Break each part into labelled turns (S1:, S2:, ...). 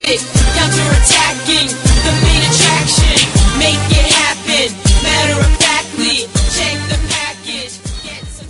S1: Counterattacking the main attraction. Make it happen. Matter of factly. Check the package. Get some.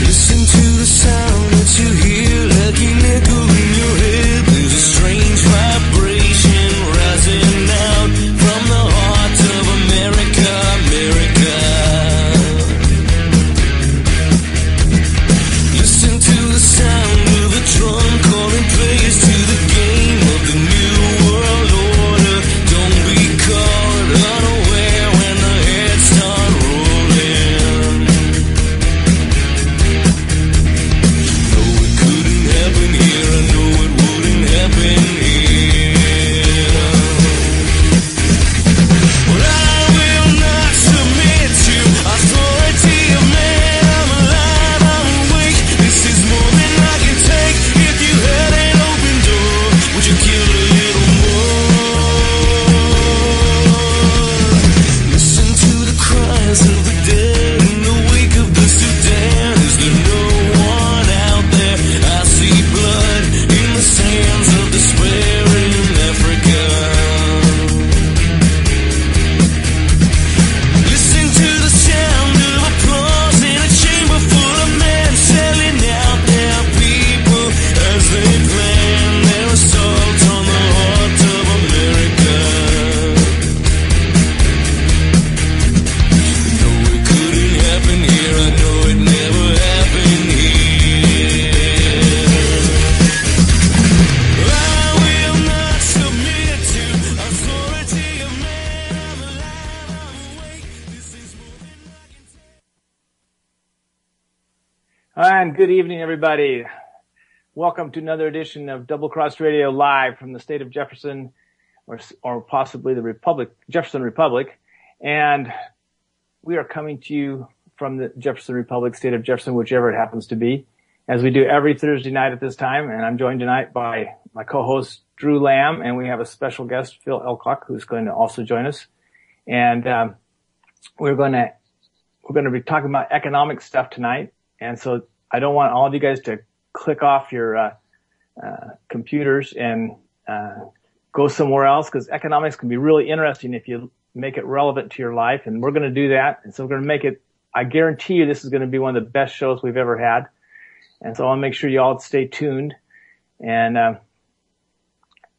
S2: Listen to the sound that you hear like an echo in your head. There's a strange vibration rising out from the heart of America, America. Listen to the sound of a drum calling praise to the game of the new world order. Don't be caught unaware when the heads start rolling. No, it couldn't happen here. I know it wouldn't happen here. But I will not submit to authority of man. I'm alive, I'm awake. This is more than I can take. If you had an open door, would you kill a little more? Listen to the cries of the dead in the wake of the Sudan. Is there no one out there? I see blood in the sands of despair in Africa. Listen to the sound of applause in a chamber full of men selling out their people as they plan their assault on the heart of America. No, it couldn't happen here. I know it never happened here. I will not submit to authority of man. I'm alive, I'm awake. This is more than I can take.
S3: And good evening, everybody. Welcome to another edition of Double Cross Radio live from the state of Jefferson, or possibly the Republic, Jefferson Republic. And we are coming to you from the Jefferson Republic, state of Jefferson, whichever it happens to be, as we do every Thursday night at this time. And I'm joined tonight by my co-host, Drew Lamb, and we have a special guest, Phil Elcock, who's going to also join us. And we're going to be talking about economic stuff tonight. And so I don't want all of you guys to click off your computers and go somewhere else, because economics can be really interesting if you make it relevant to your life. And we're going to do that. And so we're going to make it, I guarantee you this is going to be one of the best shows we've ever had. And so I'll make sure you all stay tuned. And as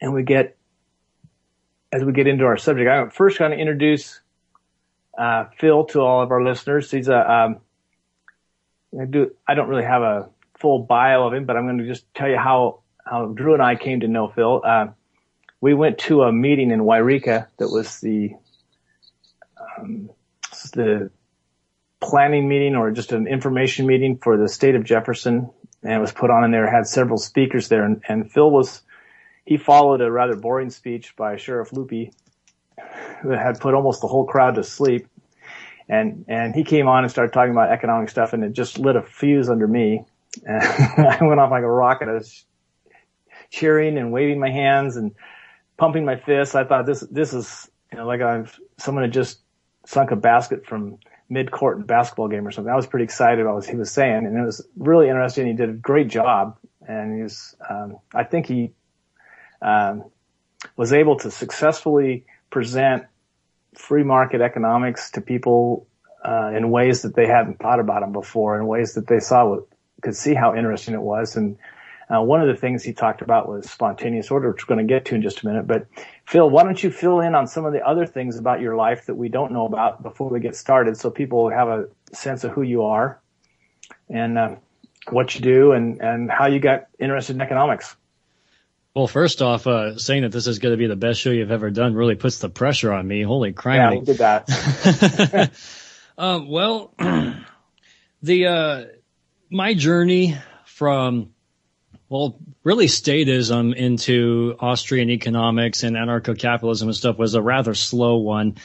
S3: we get into our subject, I'm first going to introduce Phil to all of our listeners. He's I don't really have a full bio of him, but I'm going to just tell you how Drew and I came to know Phil. We went to a meeting in Wairika that was the planning meeting, or just an information meeting for the state of Jefferson, and it was put on in there. It had several speakers there, and Phil he followed a rather boring speech by Sheriff Loopy that had put almost the whole crowd to sleep. And he came on and started talking about economic stuff, and it just lit a fuse under me. And I went off like a rocket. I was cheering and waving my hands and pumping my fists. I thought this is, like someone had just sunk a basket from mid-court in a basketball game or something. I was pretty excited about what he was saying, and it was really interesting. He did a great job, and he was, I think he was able to successfully present free market economics to people in ways that they hadn't thought about them before, in ways that they could see how interesting it was. And one of the things he talked about was spontaneous order, which we're going to get to in just a minute. But Phil, why don't you fill in on some of the other things about your life that we don't know about before we get started, so people have a sense of who you are and what you do and how you got interested in economics.
S4: Well, first off, saying that this is going to be the best show you've ever done really puts the pressure on me. Holy crap.
S3: Yeah, we did that.
S4: Well, my journey from, really statism into Austrian economics and anarcho-capitalism and stuff was a rather slow one.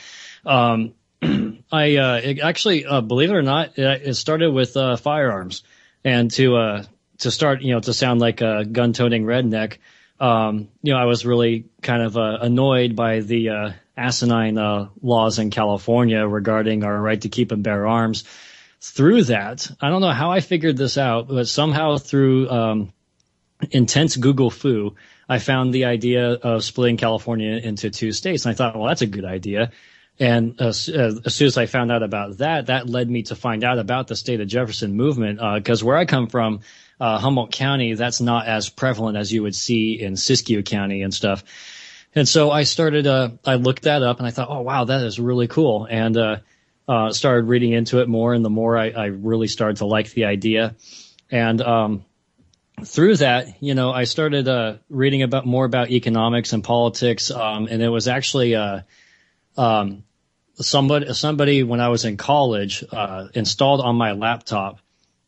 S4: It actually, believe it or not, it started with firearms. And to start, to sound like a gun-toting redneck, I was really kind of annoyed by the asinine laws in California regarding our right to keep and bear arms. Through that, I don't know how I figured this out, but somehow through intense Google foo, I found the idea of splitting California into 2 states. And I thought, well, that's a good idea. And as soon as I found out about that, that led me to find out about the state of Jefferson movement, because where I come from, Humboldt County, that's not as prevalent as you would see in Siskiyou County and stuff. And so I started, I looked that up and I thought, oh, wow, that is really cool. And started reading into it more, and the more I really started to like the idea. And through that, I started reading more about economics and politics, and it was actually somebody when I was in college installed on my laptop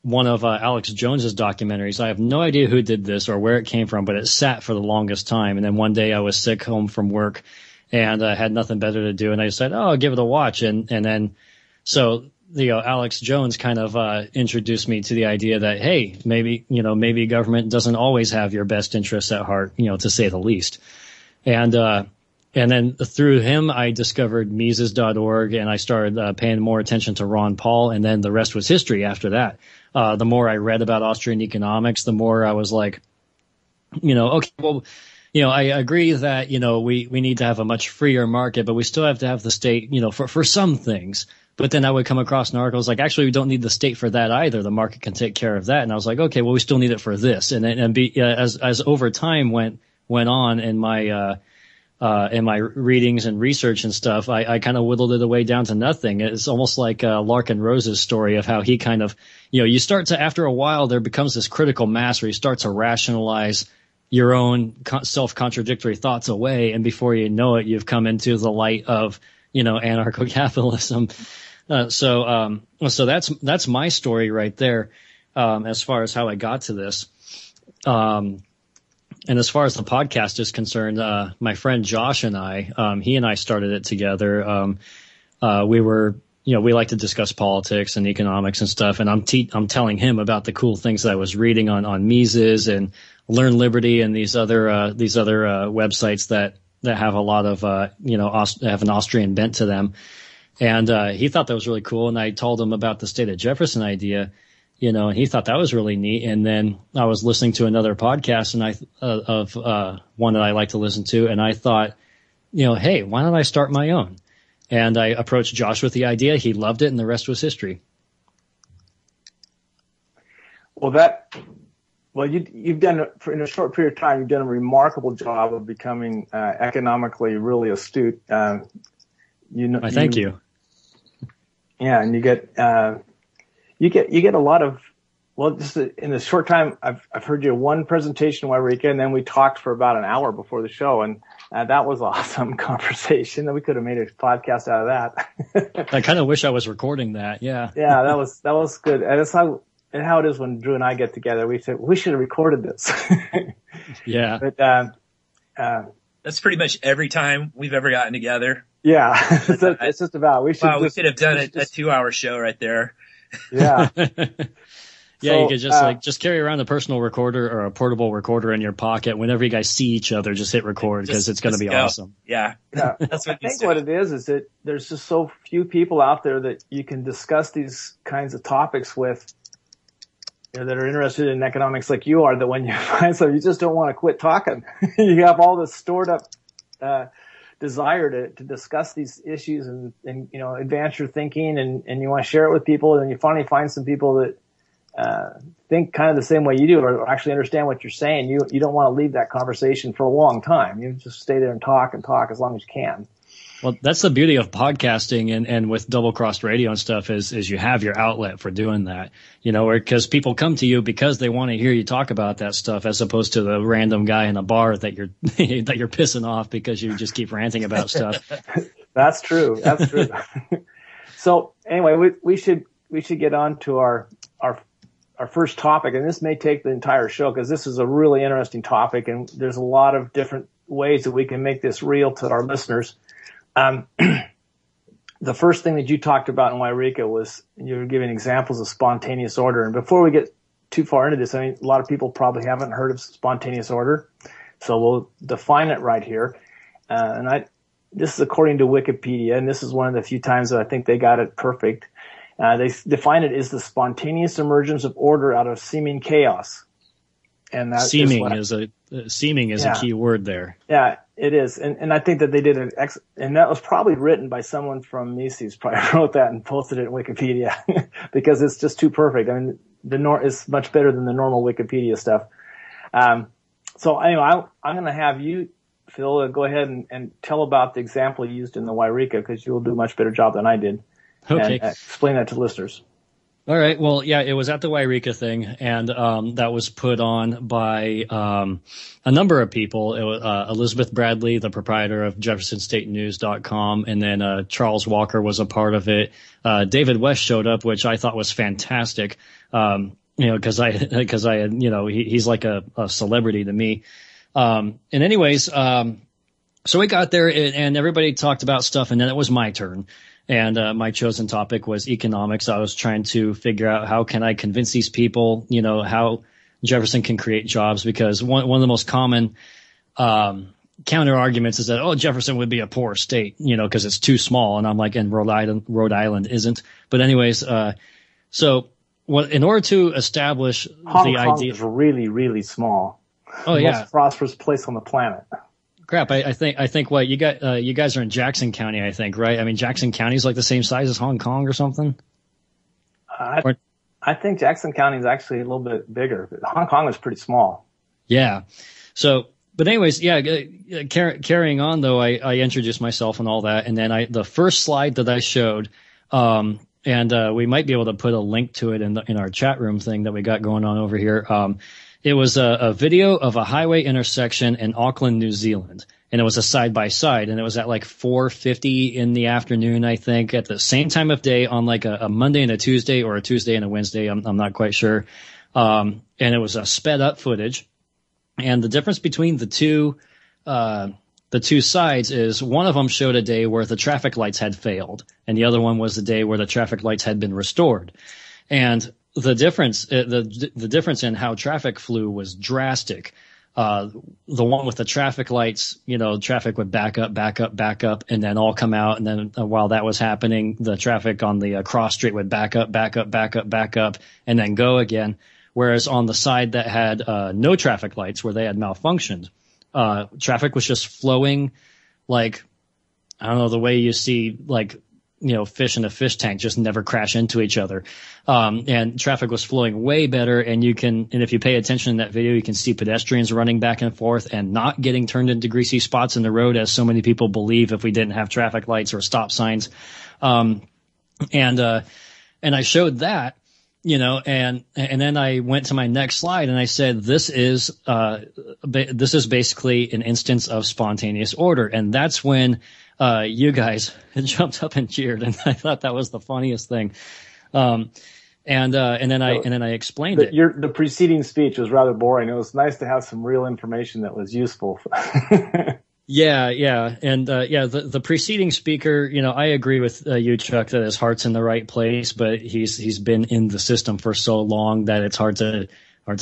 S4: one of Alex Jones's documentaries. I have no idea who did this or where it came from, but it sat for the longest time. And then one day I was sick home from work and I had nothing better to do, and I said, "Oh, I'll give it a watch." And then so Alex Jones kind of introduced me to the idea that, hey, maybe government doesn't always have your best interests at heart, to say the least. And then through him, I discovered Mises.org, and I started paying more attention to Ron Paul, and then the rest was history after that. The more I read about Austrian economics, the more I was like, okay, well, I agree that, we need to have a much freer market, but we still have to have the state, for some things. But then I would come across an article, like, actually, we don't need the state for that either. The market can take care of that. And I was like, okay, well, we still need it for this. As over time went on in my readings and research and stuff, I kind of whittled it away down to nothing. It's almost like Larkin Rose's story of how he kind of, you start to, after a while, there becomes this critical mass where you start to rationalize your own self-contradictory thoughts away. And before you know it, you've come into the light of, anarcho-capitalism. So that's my story right there, as far as how I got to this. And as far as the podcast is concerned, my friend Josh and I, he and I started it together. We like to discuss politics and economics and stuff. And I'm telling him about the cool things that I was reading on Mises and Learn Liberty and these other websites that have a lot of, have an Austrian bent to them. And he thought that was really cool. And I told him about the state of Jefferson idea, and he thought that was really neat. And then I was listening to another podcast of one that I like to listen to. And I thought, hey, why don't I start my own? And I approached Josh with the idea. He loved it, and the rest was history.
S3: Well, you've done, in a short period of time, you've done a remarkable job of becoming economically really astute. I
S4: thank you.
S3: Yeah, and you get a lot of, just in a short time, I've heard you one presentation, Wairika, and then we talked for about an hour before the show, and that was awesome conversation. We could have made a podcast out of that.
S4: I kind of wish I was recording that. Yeah.
S3: Yeah, that was good. And it's how it is when Drew and I get together. We say we should have recorded this.
S4: Yeah.
S3: But
S5: that's pretty much every time we've ever gotten together.
S3: Yeah, it's just about we could
S5: have done a 2-hour show right there.
S3: Yeah.
S4: Yeah, you could just carry around a personal recorder or a portable recorder in your pocket. Whenever you guys see each other, just hit record because it's going to be awesome.
S5: Yeah.
S3: That's what I think what it is that there's just so few people out there that you can discuss these kinds of topics with, that are interested in economics like you are, that when you find something, you just don't want to quit talking. You have all this stored up desire to discuss these issues and advance your thinking and you want to share it with people, and then you finally find some people that think kind of the same way you do or actually understand what you're saying. You don't want to leave that conversation for a long time. You just stay there and talk as long as you can.
S4: Well, that's the beauty of podcasting and with Double Crossed Radio and stuff is you have your outlet for doing that, because people come to you because they want to hear you talk about that stuff as opposed to the random guy in a bar that you're pissing off because you just keep ranting about stuff.
S3: That's true. So anyway, we should get on to our first topic, and this may take the entire show because this is a really interesting topic, and there's a lot of different ways that we can make this real to our listeners. The first thing that you talked about in Wairika was you were giving examples of spontaneous order. And before we get too far into this, a lot of people probably haven't heard of spontaneous order. So we'll define it right here. This is according to Wikipedia, and this is one of the few times that I think they got it perfect. They define it as the spontaneous emergence of order out of seeming chaos. And that
S4: seeming is a key word there.
S3: Yeah, it is. And I think that they did and that was probably written by someone from Mises, probably wrote that and posted it in Wikipedia because it's just too perfect. I mean, it's much better than the normal Wikipedia stuff. So anyway, I'm going to have you, Phil, go ahead and tell about the example you used in the Wairika, because you'll do a much better job than I did.
S4: Okay.
S3: And explain that to listeners.
S4: All right. Well, yeah, it was at the Wairika thing, and that was put on by a number of people. It was Elizabeth Bradley, the proprietor of JeffersonStateNews.com, and then Charles Walker was a part of it. David West showed up, which I thought was fantastic. Because I had, he's like a celebrity to me. And anyways, so we got there and everybody talked about stuff, and then it was my turn. And my chosen topic was economics. I was trying to figure out how can I convince these people, how Jefferson can create jobs, because one of the most common counter arguments is that, oh, Jefferson would be a poor state, because it's too small. And I'm like, and Rhode Island isn't. But anyways, so in order to establish
S3: Hong
S4: the
S3: Kong
S4: idea,
S3: is really, really small.
S4: Oh,
S3: the
S4: yeah.
S3: most prosperous place on the planet.
S4: Crap, I think what you guys are in Jackson County, I think, right? I mean, Jackson County is like the same size as Hong Kong or something.
S3: I think Jackson County is actually a little bit bigger. But Hong Kong is pretty small. Yeah.
S4: So, but anyways, carrying on though, I introduced myself and all that, and then the first slide that I showed, and we might be able to put a link to it in our chat room thing that we got going on over here. It was a video of a highway intersection in Auckland, New Zealand, and it was a side by side, and it was at like 4:50 in the afternoon, I think, at the same time of day on like a Monday and a Tuesday, or a Tuesday and a Wednesday. I'm not quite sure. And it was a sped up footage, and the difference between the two sides is one of them showed a day where the traffic lights had failed, and the other one was the day where the traffic lights had been restored. And the difference in how traffic flew was drastic. The one with the traffic lights, traffic would back up, and then all come out. And then while that was happening, the traffic on the cross street would back up, and then go again. Whereas on the side that had no traffic lights, where they had malfunctioned, traffic was just flowing like, I don't know, the way you see like, fish in a fish tank just never crash into each other. And traffic was flowing way better. And if you pay attention in that video, you can see pedestrians running back and forth and not getting turned into greasy spots in the road, as so many people believe if we didn't have traffic lights or stop signs. And I showed that, and then I went to my next slide and I said, this is basically an instance of spontaneous order. And that's when you guys jumped up and cheered, and I thought that was the funniest thing. And then I explained it.
S3: The preceding speech was rather boring. It was nice to have some real information that was useful.
S4: Yeah. And, the preceding speaker, I agree with you, Chuck, that his heart's in the right place, but he's been in the system for so long that it's hard to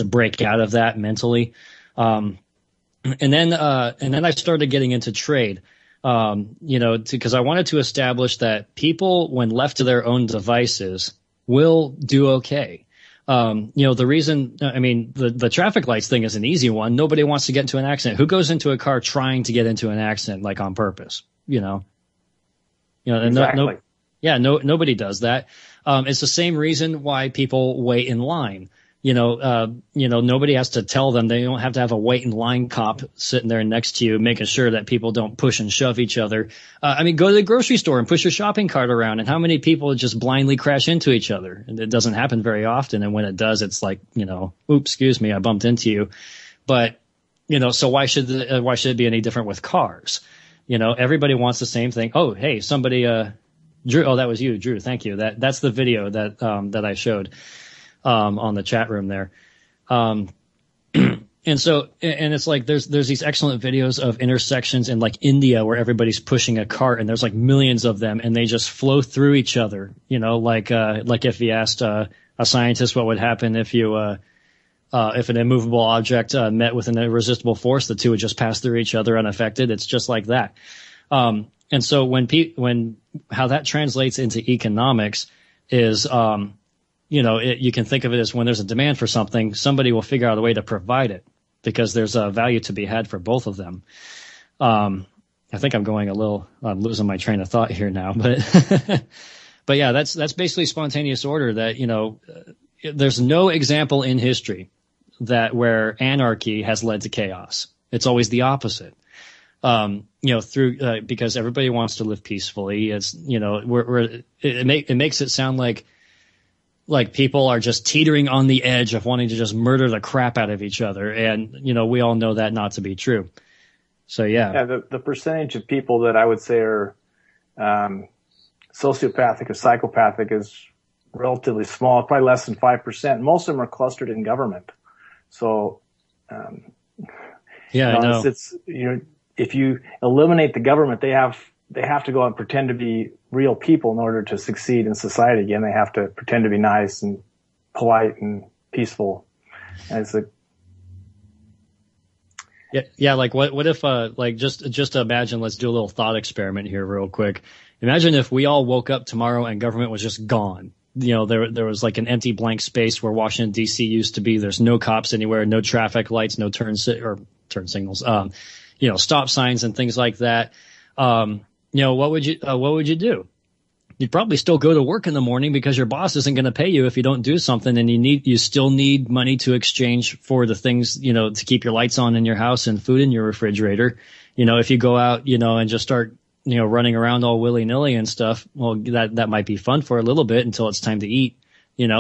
S4: break out of that mentally. And then I started getting into trade. Because I wanted to establish that people, when left to their own devices, will do okay. The reason, the traffic lights thing is an easy one. Nobody wants to get into an accident. Who goes into a car trying to get into an accident, like on purpose?
S3: Exactly.
S4: Nobody does that. It's the same reason why people wait in line. Nobody has to tell them. They don't have to have a wait in line cop sitting there next to you, making sure that people don't push and shove each other. Go to the grocery store and push your shopping cart around, and how many people just blindly crash into each other? And it doesn't happen very often. And when it does, it's like, oops, excuse me, I bumped into you. But, so why should it be any different with cars? Everybody wants the same thing. Oh, hey, somebody, Drew. Oh, that was you, Drew. Thank you. That's the video that I showed. On the chat room there. And it's like, there's these excellent videos of intersections in like India where everybody's pushing a cart and there's like millions of them and they just flow through each other, like if you asked, a scientist what would happen if you, If an immovable object met with an irresistible force, the two would just pass through each other unaffected. It's just like that. And so when how that translates into economics is, you can think of it as when there's a demand for something, somebody will figure out a way to provide it because there's a value to be had for both of them. I think I'm losing my train of thought here now, but, but yeah, that's basically spontaneous order that, there's no example in history where anarchy has led to chaos. It's always the opposite. Because everybody wants to live peacefully. It's, it makes it sound like people are just teetering on the edge of wanting to just murder the crap out of each other. And, we all know that not to be true. So, yeah. Yeah,
S3: the percentage of people that I would say are, sociopathic or psychopathic is relatively small, probably less than 5%. Most of them are clustered in government. So,
S4: I know.
S3: It's if you eliminate the government, they have to go and pretend to be real people in order to succeed in society again. They have to pretend to be nice and polite and peaceful. And it's
S4: yeah. Like what if just imagine, let's do a little thought experiment here real quick. Imagine if we all woke up tomorrow and government was just gone. There was like an empty blank space where Washington D.C. used to be. There's no cops anywhere, no traffic lights, no turn signals, stop signs and things like that. What would you do? You'd probably still go to work in the morning because your boss isn't going to pay you if you don't do something, and you still need money to exchange for the things, to keep your lights on in your house and food in your refrigerator. If you go out, and just start, running around all willy-nilly and stuff, well, that might be fun for a little bit until it's time to eat,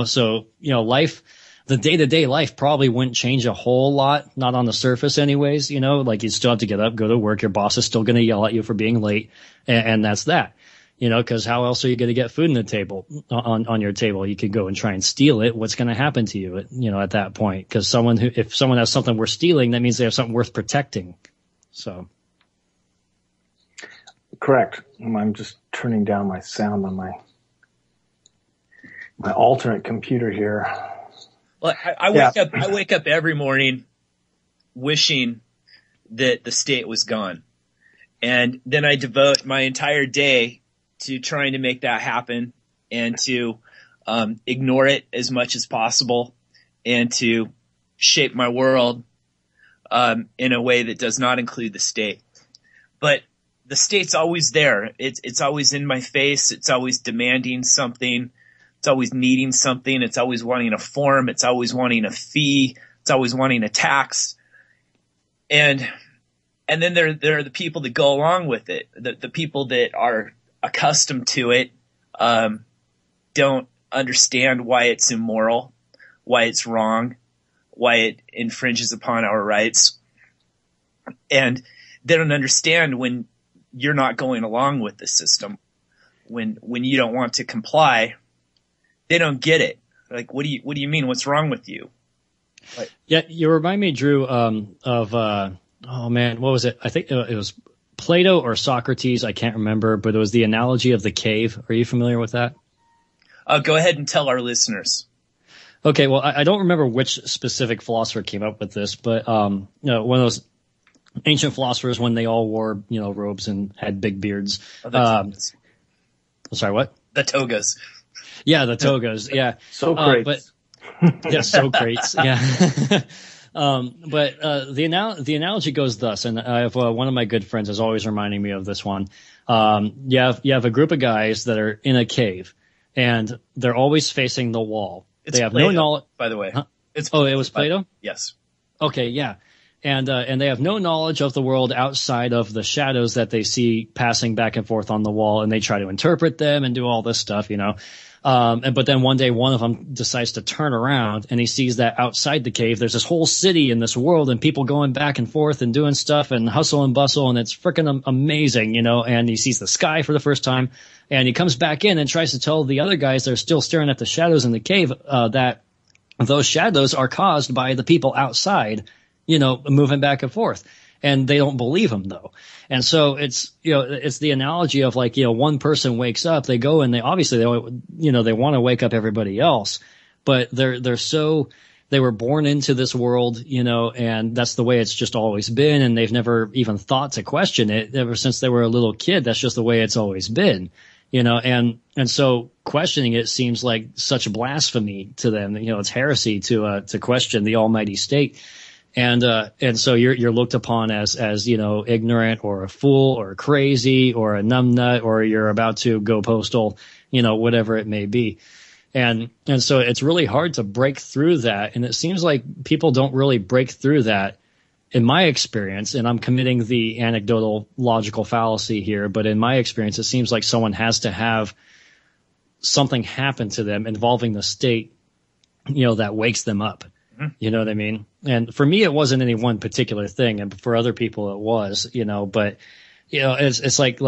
S4: so, life, the day-to-day life probably wouldn't change a whole lot, not on the surface anyways, like you'd still have to get up, go to work. Your boss is still going to yell at you for being late. And that's that, cause how else are you going to get food on the table, on your table? You could go and try and steal it. What's going to happen to you at that point? Cause if someone has something worth stealing, that means they have something worth protecting. So.
S3: Correct. I'm just turning down my sound on my alternate computer here.
S5: Well, I wake up every morning wishing that the state was gone. And then I devote my entire day to trying to make that happen and to ignore it as much as possible and to shape my world in a way that does not include the state. But the state's always there. It's always in my face. It's always demanding something. It's always needing something. It's always wanting a form. It's always wanting a fee. It's always wanting a tax. And then there are the people that go along with it. The people that are accustomed to it don't understand why it's immoral, why it's wrong, why it infringes upon our rights. And they don't understand when you're not going along with the system, when you don't want to comply. They don't get it. Like, what do you mean? What's wrong with you? Like,
S4: yeah, you remind me, Drew, of oh man, what was it? I think it was Plato or Socrates. I can't remember, but it was the analogy of the cave. Are you familiar with that?
S5: Go ahead and tell our listeners.
S4: Okay, well, I don't remember which specific philosopher came up with this, but one of those ancient philosophers when they all wore robes and had big beards. Sorry, what?
S5: The togas.
S4: Yeah, the togas. Yeah.
S3: Socrates.
S4: Socrates. Yeah. But the analogy goes thus, and I have one of my good friends is always reminding me of this one. You have a group of guys that are in a cave, and they're always facing the wall. They have
S5: Plato,
S4: no knowledge.
S5: By the way,
S4: huh? It was Plato?
S5: Yes.
S4: Okay, yeah. And they have no knowledge of the world outside of the shadows that they see passing back and forth on the wall, and they try to interpret them and do all this stuff, but then one day one of them decides to turn around and he sees that outside the cave there's this whole city in this world and people going back and forth and doing stuff and hustle and bustle, and it's freaking amazing, and he sees the sky for the first time, and he comes back in and tries to tell the other guys that are still staring at the shadows in the cave that those shadows are caused by the people outside, moving back and forth. And they don't believe him though. And so it's the analogy of like, one person wakes up, they go and they obviously they want to wake up everybody else, but they're so they were born into this world, and that's the way it's just always been. And they've never even thought to question it ever since they were a little kid. That's just the way it's always been, and so questioning it seems like such blasphemy to them. It's heresy to question the almighty state. And so you're looked upon as ignorant or a fool or crazy or a numbnut, or you're about to go postal, whatever it may be. And so it's really hard to break through that. And it seems like people don't really break through that in my experience. And I'm committing the anecdotal logical fallacy here, but in my experience, it seems like someone has to have something happen to them involving the state, that wakes them up. You know what I mean? And for me, it wasn't any one particular thing, and for other people, it was. But it's like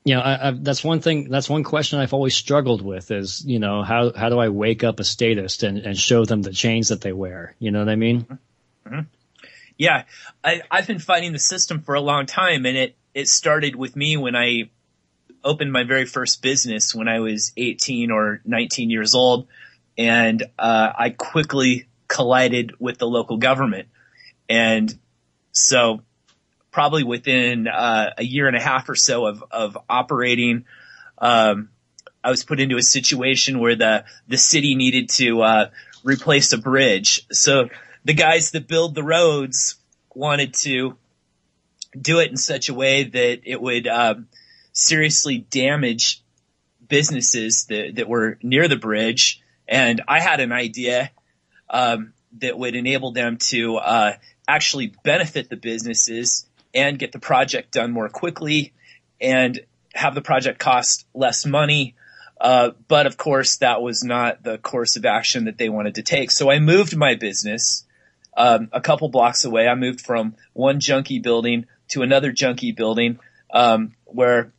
S4: that's one thing. That's one question I've always struggled with is how do I wake up a statist and show them the chains that they wear? You know what I mean?
S5: Mm-hmm. Yeah, I've been fighting the system for a long time, and it started with me when I opened my very first business when I was 18 or 19 years old, and I quickly collided with the local government. And so probably within a year and a half or so of operating, I was put into a situation where the city needed to replace a bridge. So the guys that build the roads wanted to do it in such a way that it would seriously damage businesses that were near the bridge. And I had an idea that would enable them to actually benefit the businesses and get the project done more quickly and have the project cost less money. But of course, that was not the course of action that they wanted to take. So I moved my business a couple blocks away. I moved from one junkie building to another junkie building where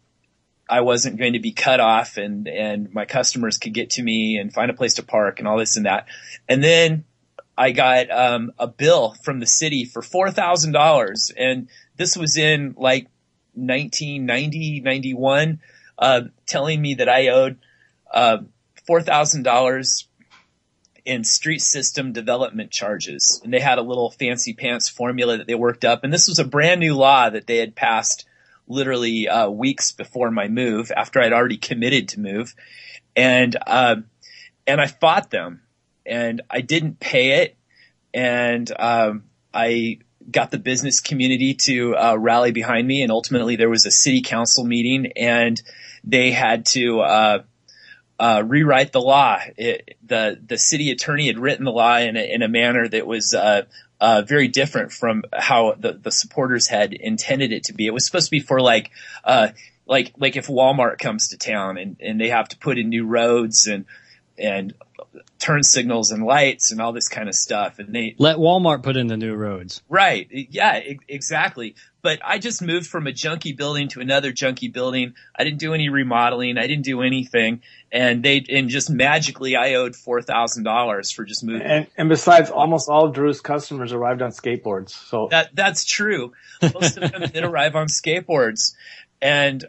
S5: I wasn't going to be cut off and my customers could get to me and find a place to park and all this and that. And then I got a bill from the city for $4,000. And this was in like 1990, 91, telling me that I owed $4,000 in street system development charges. And they had a little fancy pants formula that they worked up. And this was a brand new law that they had passed literally weeks before my move, after I'd already committed to move. And I fought them, and I didn't pay it. And I got the business community to rally behind me. And ultimately there was a city council meeting, and they had to rewrite the law. The city attorney had written the law in a manner that was very different from how the supporters had intended it to be. It was supposed to be for like if Walmart comes to town and they have to put in new roads and turn signals and lights and all this kind of stuff. And they
S4: let Walmart put in the new roads.
S5: Right. Yeah, exactly. But I just moved from a junkie building to another junkie building. I didn't do any remodeling. I didn't do anything. And just magically I owed $4,000 for just moving.
S3: And besides, almost all of Drew's customers arrived on skateboards. So
S5: that's true. Most of them did arrive on skateboards. And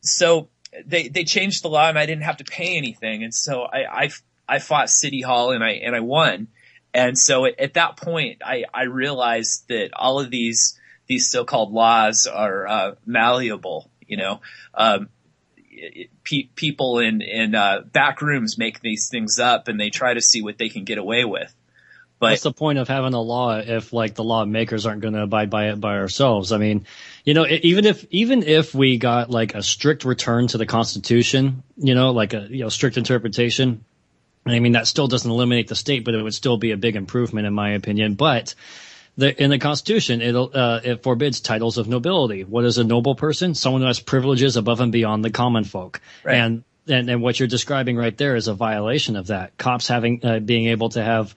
S5: so they changed the law, and I didn't have to pay anything. And so I fought City Hall, and I won. And so at that point, I realized that all of these so-called laws are malleable. People in back rooms make these things up, and they try to see what they can get away with. But
S4: what's the point of having a law if like the lawmakers aren't going to abide by it by ourselves? I mean, even if we got like a strict return to the Constitution, like a strict interpretation, I mean, that still doesn't eliminate the state, but it would still be a big improvement in my opinion. But in the Constitution, it forbids titles of nobility. What is a noble person? Someone who has privileges above and beyond the common folk.
S5: Right.
S4: And what you're describing right there is a violation of that. Cops being able to have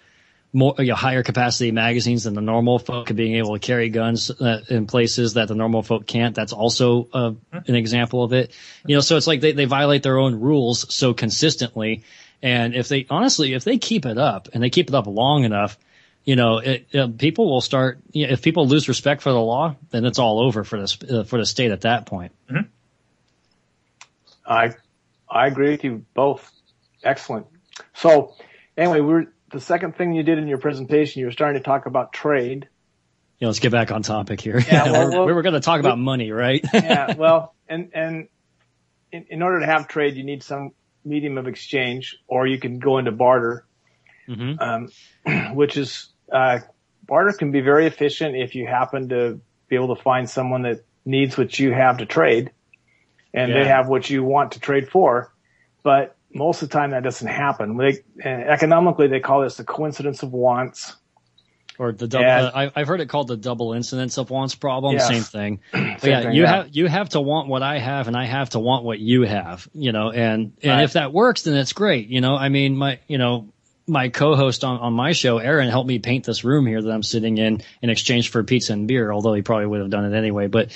S4: more higher capacity magazines than the normal folk, and being able to carry guns in places that the normal folk can't. That's also an example of it. So it's like they violate their own rules so consistently. And if they keep it up, and they keep it up long enough, people will start. If people lose respect for the law, then it's all over for the state at that point.
S5: Mm-hmm.
S3: I agree with you both. Excellent So anyway, the second thing you did in your presentation, you were starting to talk about trade.
S4: Yeah, let's get back on topic here.
S3: Yeah, well,
S4: we were going to talk about money, right?
S3: Yeah, well, and in order to have trade, you need some medium of exchange, or you can go into barter, which is barter can be very efficient if you happen to be able to find someone that needs what you have to trade, and they have what you want to trade for. But most of the time, that doesn't happen. Economically, they call this the coincidence of wants.
S4: Or the double, I've heard it called the double incidence of wants problem.
S3: Yes.
S4: Same thing. But you have to want what I have, and I have to want what you have. And if that works, then it's great. I mean, my co-host on my show, Aaron, helped me paint this room here that I'm sitting in exchange for pizza and beer. Although he probably would have done it anyway. But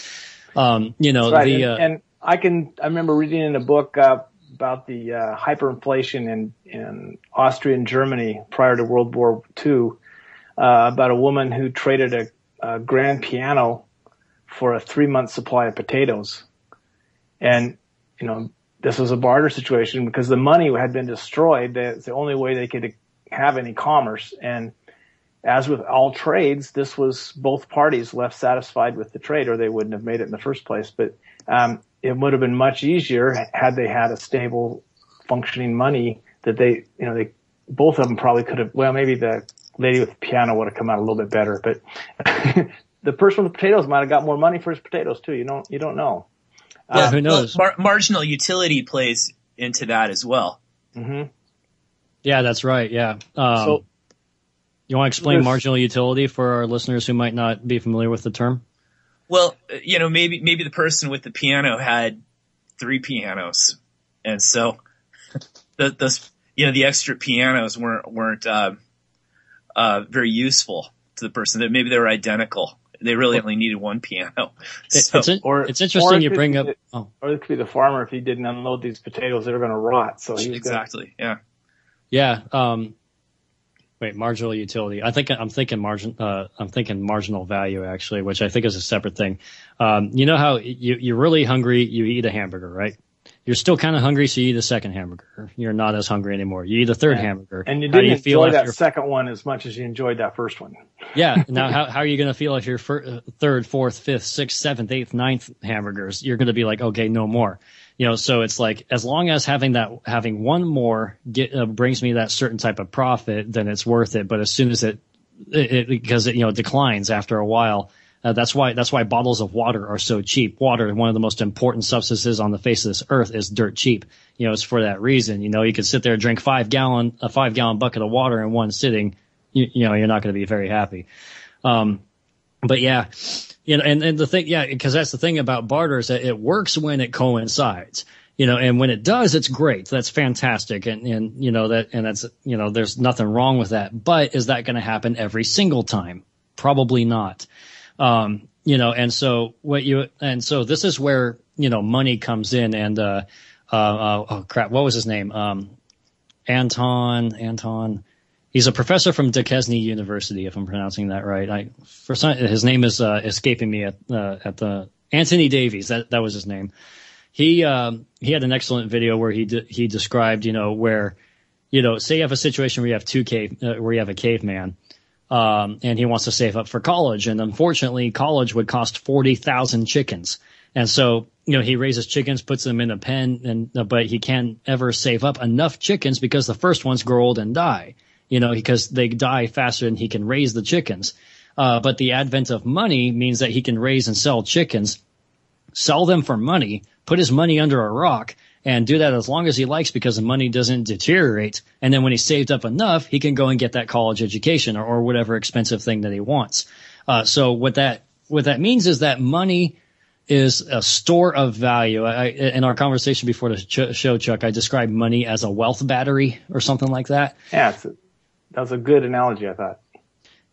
S4: right.
S3: And I remember reading in a book about the hyperinflation in Austria and Germany prior to World War II. About a woman who traded a grand piano for a 3-month supply of potatoes. And, this was a barter situation because the money had been destroyed. It's the only way they could have any commerce. And as with all trades, this was both parties left satisfied with the trade, or they wouldn't have made it in the first place. But it would have been much easier had they had a stable, functioning money that they both of them probably could have, well, maybe the lady with the piano would have come out a little bit better, but the person with the potatoes might have got more money for his potatoes too. You don't know.
S4: Yeah, who knows?
S5: Well, marginal utility plays into that as well.
S3: Mm-hmm.
S4: Yeah, that's right. Yeah. So you want to explain marginal utility for our listeners who might not be familiar with the term?
S5: Well, maybe the person with the piano had 3 pianos, and so the extra pianos weren't very useful to the person. That maybe they were identical. They really only needed 1 piano.
S4: It's interesting you bring up.
S3: Or it could be the farmer if he didn't unload these potatoes, they were going to rot. So
S5: exactly. Yeah.
S4: Yeah. Wait, marginal utility. I'm thinking marginal value actually, which I think is a separate thing. You know how you're really hungry, you eat a hamburger, right? You're still kind of hungry, so you eat a second hamburger. You're not as hungry anymore. You eat a third hamburger.
S3: And you didn't enjoy that second one as much as you enjoyed that first one.
S4: Yeah. Now, how are you going to feel if your third, fourth, fifth, sixth, seventh, eighth, ninth hamburgers? You're going to be like, okay, no more. So it's like, as long as having one more brings me that certain type of profit, then it's worth it. But as soon as it declines after a while, that's why bottles of water are so cheap. Water, one of the most important substances on the face of this earth, is dirt cheap. It's for that reason. You could sit there and drink a 5-gallon bucket of water in one sitting. You're not going to be very happy. But yeah, and the thing, because that's the thing about barter is that it works when it coincides. And when it does, it's great. That's fantastic. And that's, there's nothing wrong with that. But is that going to happen every single time? Probably not. And so this is where, money comes in and, oh crap, what was his name? Anton. He's a professor from Duquesne University, if I'm pronouncing that right. His name is, escaping me at the Anthony Davies. That was his name. He had an excellent video where he described, where, say you have a situation where you have a caveman. And he wants to save up for college. And unfortunately, college would cost 40,000 chickens. And so, he raises chickens, puts them in a pen, but he can't ever save up enough chickens because the first ones grow old and die, because they die faster than he can raise the chickens. But the advent of money means that he can raise and sell chickens, sell them for money, put his money under a rock, and do that as long as he likes because the money doesn't deteriorate. And then when he's saved up enough, he can go and get that college education or whatever expensive thing that he wants. So what that means is that money is a store of value. In our conversation before the show, Chuck, I described money as a wealth battery or something like that.
S3: Yeah, that was a good analogy, I thought.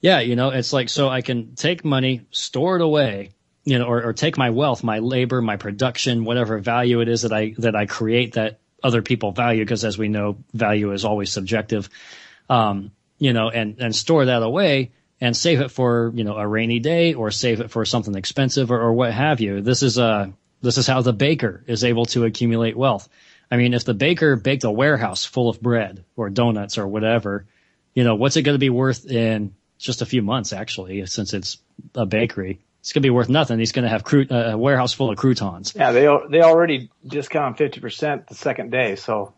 S4: Yeah, it's like, so I can take money, store it away, or take my wealth, my labor, my production, whatever value it is that I create that other people value, because as we know, value is always subjective, and store that away and save it for, a rainy day or save it for something expensive or what have you. This is how the baker is able to accumulate wealth. I mean, if the baker baked a warehouse full of bread or donuts or whatever, what's it going to be worth in just a few months, actually, since it's a bakery? It's going to be worth nothing. He's going to have a warehouse full of croutons.
S3: Yeah, they already discount 50% the second day. So.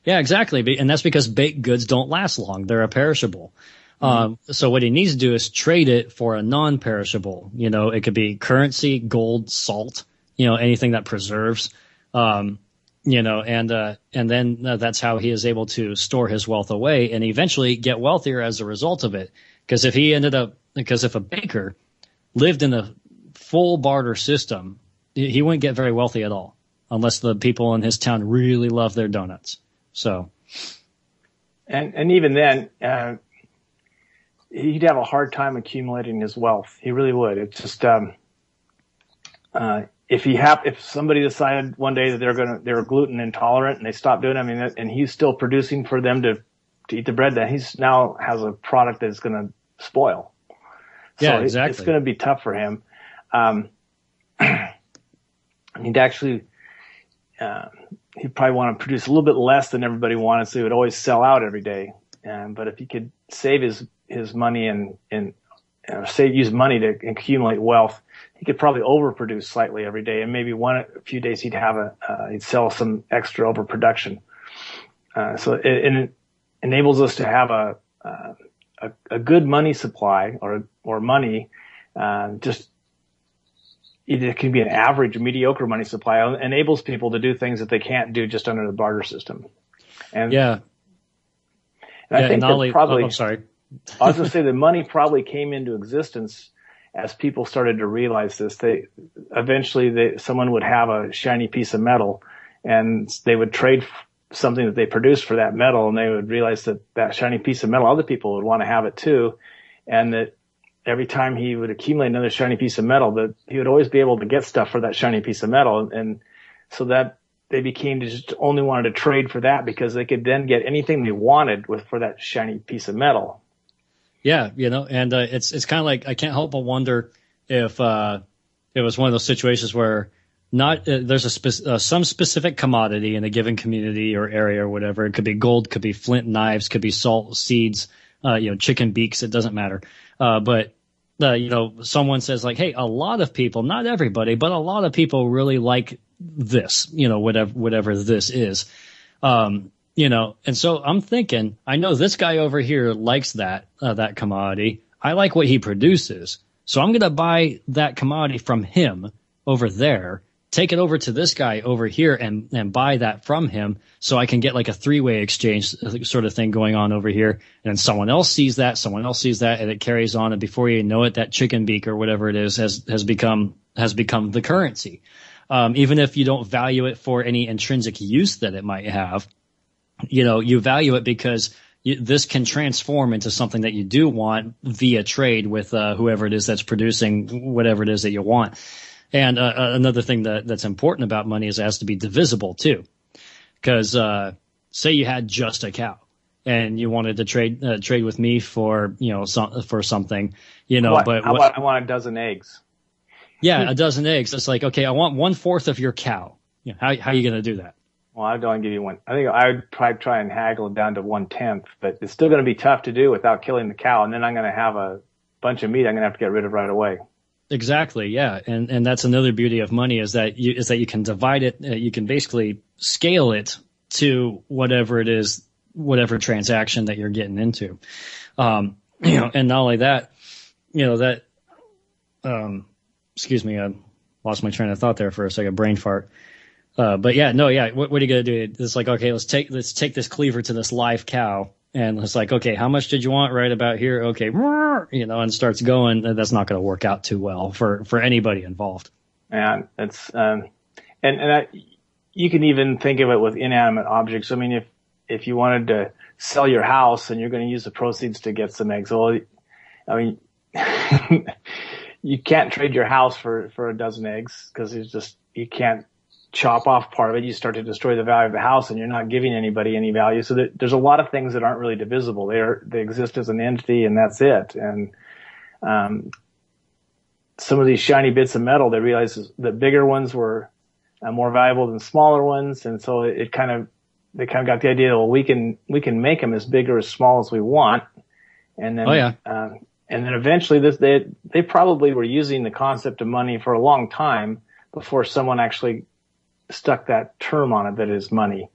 S4: Yeah, exactly. And that's because baked goods don't last long. They're perishable. So what he needs to do is trade it for a non-perishable. It could be currency, gold, salt, anything that preserves. And then that's how he is able to store his wealth away and eventually get wealthier as a result of it. Because if a baker lived in a full barter system, he wouldn't get very wealthy at all unless the people in his town really love their donuts. So,
S3: and even then, he'd have a hard time accumulating his wealth. He really would. It's just if somebody decided one day that they're gluten intolerant and they stopped doing it, and he's still producing for them to eat the bread, then he's now has a product that's going to spoil.
S4: Yeah,
S3: so
S4: exactly.
S3: It's going to be tough for him. He'd actually. He'd probably want to produce a little bit less than everybody wanted, so he would always sell out every day. But if he could save his money and use money to accumulate wealth, he could probably overproduce slightly every day, and maybe a few days he'd sell some extra overproduction. So it enables us to have a good money supply or money, just. It can be an average, mediocre money supply. Enables people to do things that they can't do just under the barter system. And
S4: yeah,
S3: and I think that probably.
S4: I'm sorry.
S3: I was going to say the money probably came into existence as people started to realize this. Someone would have a shiny piece of metal, and they would trade something that they produced for that metal, and they would realize that shiny piece of metal, other people would want to have it too, and that. Every time he would accumulate another shiny piece of metal, that he would always be able to get stuff for that shiny piece of metal. And so that they became just only wanted to trade for that because they could then get anything they wanted for that shiny piece of metal.
S4: Yeah. And it's kind of like, I can't help but wonder if it was one of those situations where there's some specific commodity in a given community or area or whatever. It could be gold, could be flint knives, could be salt, seeds, chicken beaks. It doesn't matter. But someone says like, hey, a lot of people, not everybody, but a lot of people really like this, whatever this is. And so I'm thinking, I know this guy over here likes that commodity. I like what he produces. So I'm going to buy that commodity from him over there, take it over to this guy over here and buy that from him so I can get like a three-way exchange sort of thing going on over here. And then someone else sees that, and it carries on. And before you know it, that chicken beak or whatever it is has become the currency. Even if you don't value it for any intrinsic use that it might have, you value it because this can transform into something that you do want via trade with whoever it is that's producing whatever it is that you want. And another thing that's important about money is it has to be divisible too. Because say you had just a cow and you wanted to trade with me for for something, but
S3: I want a dozen eggs.
S4: Yeah, a dozen eggs. It's like, okay, I want 1/4 of your cow. How are you going to do that?
S3: Well, I'd only give you one. I think I would probably try and haggle it down to 1/10, but it's still going to be tough to do without killing the cow. And then I'm going to have a bunch of meat I'm going to have to get rid of right away.
S4: Exactly. Yeah. And that's another beauty of money is that you can divide it. You can basically scale it to whatever it is, whatever transaction that you're getting into. And not only that, excuse me, I lost my train of thought there for a second, brain fart. But yeah, what are you going to do? It's like, okay, let's take this cleaver to this live cow. And it's like, okay, how much did you want right about here? Okay, and starts going. That's not going to work out too well for anybody involved.
S3: And it's you can even think of it with inanimate objects. I mean, if you wanted to sell your house and you're going to use the proceeds to get some eggs, well, I mean, you can't trade your house for a dozen eggs because you can't chop off part of it. You start to destroy the value of the house and you're not giving anybody any value. So there's a lot of things that aren't really divisible. They exist as an entity and that's it. And, some of these shiny bits of metal, they realized that bigger ones were more valuable than smaller ones. And so they kind of got the idea, well, we can make them as big or as small as we want. And then, and then eventually they probably were using the concept of money for a long time before someone actually stuck that term on it that is money.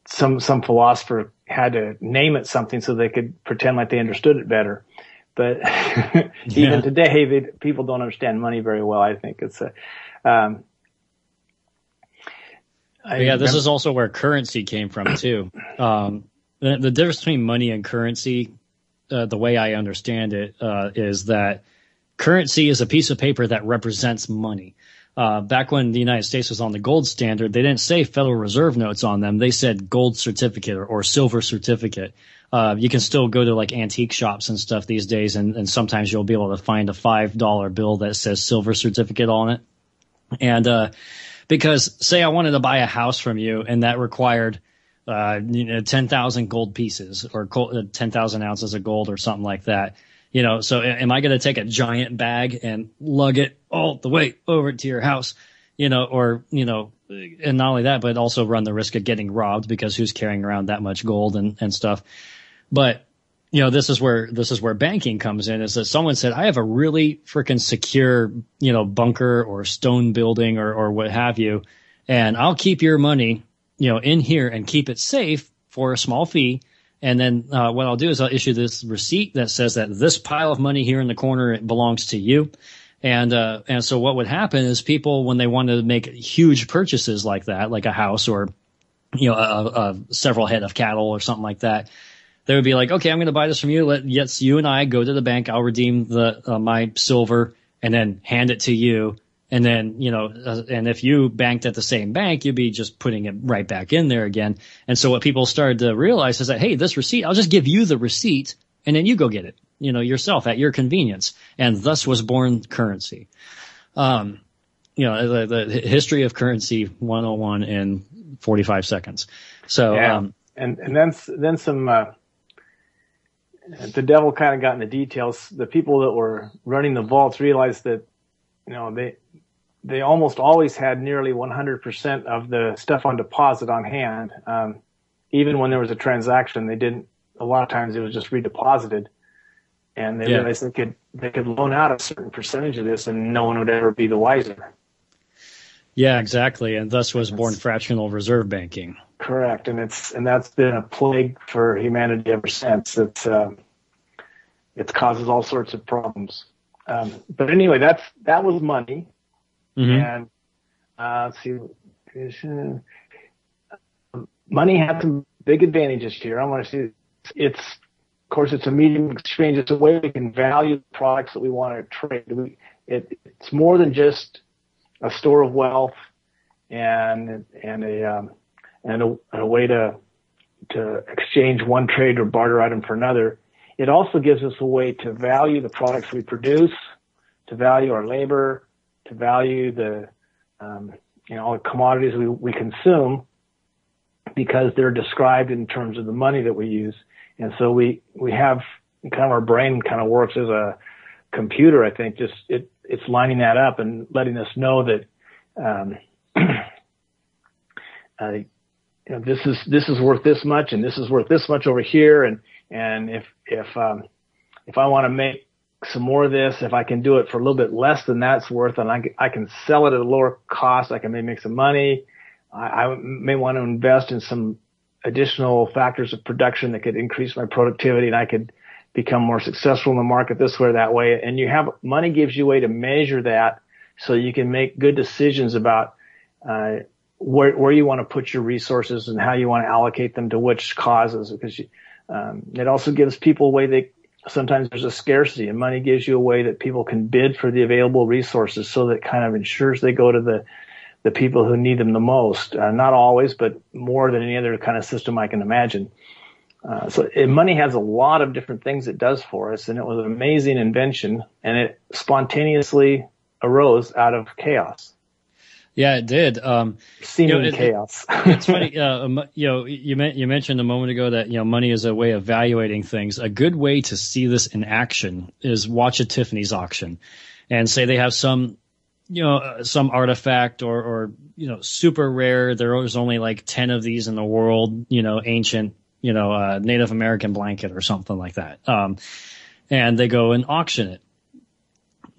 S3: Some philosopher had to name it something so they could pretend like they understood it better. But even today, people don't understand money very well. I think it's
S4: this is also where currency came from too. The difference between money and currency, the way I understand it, is that currency is a piece of paper that represents money. Back when the United States was on the gold standard, they didn't say Federal Reserve notes on them. They said gold certificate or silver certificate. You can still go to like antique shops and stuff these days, and sometimes you'll be able to find a $5 bill that says silver certificate on it. And because say I wanted to buy a house from you and that required 10,000 gold pieces or 10,000 ounces of gold or something like that. So am I going to take a giant bag and lug it all the way over to your house, and not only that, but also run the risk of getting robbed because who's carrying around that much gold and stuff. But, this is where banking comes in, is that someone said, I have a really freaking secure, bunker or stone building or what have you, and I'll keep your money, in here and keep it safe for a small fee. And then what I'll do is I'll issue this receipt that says that this pile of money here in the corner, it belongs to you. And so what would happen is people, when they wanted to make huge purchases like that, like a house or, several head of cattle or something like that, they would be like, okay, I'm going to buy this from you. Let's you and I go to the bank. I'll redeem my silver and then hand it to you. And then, and if you banked at the same bank, you'd be just putting it right back in there again. And so what people started to realize is that, hey, this receipt, I'll just give you the receipt and then you go get it, yourself at your convenience. And thus was born currency. The history of currency 101 in 45 seconds. So,
S3: and then some, the devil kind of got in the details. The people that were running the vaults realized that, they almost always had nearly 100% of the stuff on deposit on hand. Even when there was a transaction, a lot of times it was just redeposited, and they realized they could loan out a certain percentage of this and no one would ever be the wiser.
S4: Yeah, exactly. And thus was born fractional reserve banking.
S3: Correct. And that's been a plague for humanity ever since. It causes all sorts of problems. But anyway, that was money. Mm-hmm. And let's see, money has some big advantages here. I want to see of course, it's a medium of exchange. It's a way we can value the products that we want to trade. It's more than just a store of wealth and a way to exchange one trade or barter item for another. It also gives us a way to value the products we produce, to value our labor, to value the all the commodities we consume, because they're described in terms of the money that we use. And so we have kind of, our brain kind of works as a computer, I think. Just it's lining that up and letting us know that this is worth this much and this is worth this much over here, and if I want to make some more of this, if I can do it for a little bit less than that's worth, and I can sell it at a lower cost, I can maybe make some money. I may want to invest in some additional factors of production that could increase my productivity, and I could become more successful in the market this way or that way. And money gives you a way to measure that, so you can make good decisions about where you want to put your resources and how you want to allocate them to which causes. Because it also gives people a way sometimes there's a scarcity, and money gives you a way that people can bid for the available resources, so that kind of ensures they go to the people who need them the most. Not always, but more than any other kind of system I can imagine. So money has a lot of different things it does for us, and it was an amazing invention, and it spontaneously arose out of chaos.
S4: Yeah, it did.
S3: Seeming chaos.
S4: It's funny. You mentioned a moment ago that money is a way of evaluating things. A good way to see this in action is watch a Tiffany's auction, and say they have some some artifact or super rare. There was only like 10 of these in the world, ancient, Native American blanket or something like that. And they go and auction it,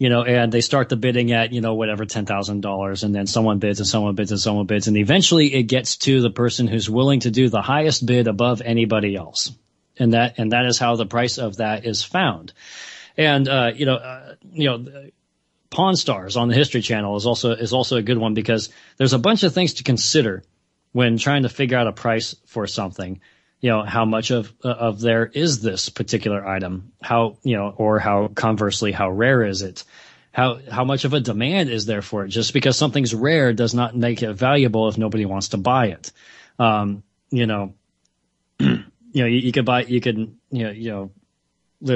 S4: and they start the bidding at, whatever, $10,000. And then someone bids and someone bids and someone bids. And eventually it gets to the person who's willing to do the highest bid above anybody else. And that is how the price of that is found. And, Pawn Stars on the History Channel is also a good one, because there's a bunch of things to consider when trying to figure out a price for something. How much of there is this particular item? Or how conversely, how rare is it? How much of a demand is there for it? Just because something's rare does not make it valuable if nobody wants to buy it. There's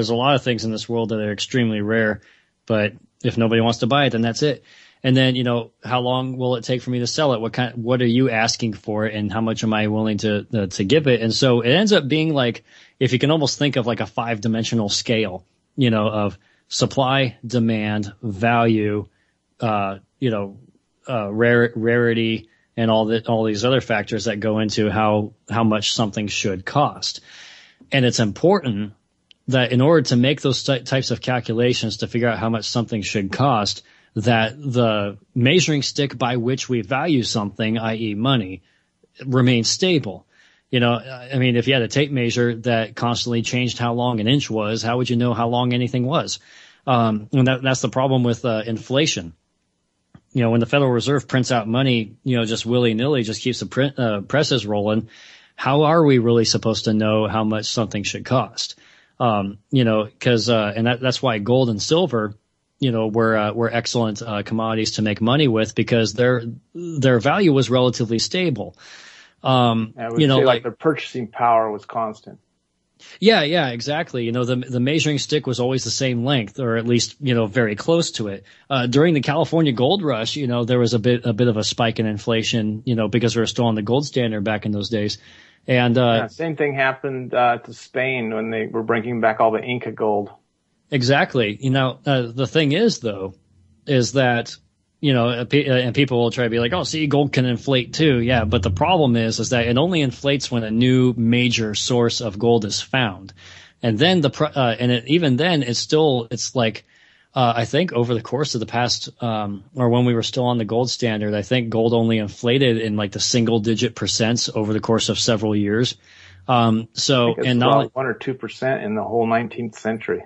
S4: a lot of things in this world that are extremely rare, but if nobody wants to buy it, then that's it. And then, how long will it take for me to sell it? What are you asking for, and how much am I willing to give it? And so it ends up being like, if you can almost think of like a 5-dimensional scale, of supply, demand, value, rarity, and all these other factors that go into how much something should cost. And it's important that in order to make those types of calculations to figure out how much something should cost, that the measuring stick by which we value something, i.e. money, remains stable. If you had a tape measure that constantly changed how long an inch was, how would you know how long anything was? And that's the problem with inflation. When the Federal Reserve prints out money, just willy-nilly, just keeps the presses rolling, how are we really supposed to know how much something should cost? Because that's why gold and silver, were excellent commodities to make money with, because their value was relatively stable.
S3: Their purchasing power was constant.
S4: Yeah, exactly. The measuring stick was always the same length, or at least, very close to it. During the California gold rush, there was a bit of a spike in inflation, because we were still on the gold standard back in those days. And
S3: same thing happened to Spain when they were bringing back all the Inca gold.
S4: Exactly. The thing is, though, is that, and people will try to be like, oh, see, gold can inflate too. Yeah, but the problem is that it only inflates when a new major source of gold is found. And then even then, it's like, I think over the course of the past, or when we were still on the gold standard, I think gold only inflated in like the single-digit percents over the course of several years.
S3: I think it's about 1 or 2% in the whole 19th century.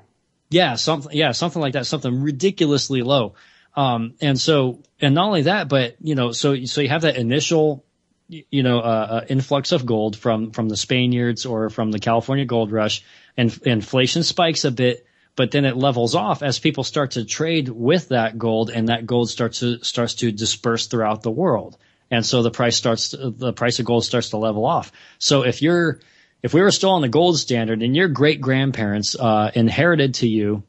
S4: Yeah, something like that, something ridiculously low. And not only that, but, so you have that initial, influx of gold from the Spaniards or from the California gold rush, and inflation spikes a bit, but then it levels off as people start to trade with that gold, and that gold starts to disperse throughout the world. And so the price of gold starts to level off. So if we were still on the gold standard and your great grandparents, inherited to you,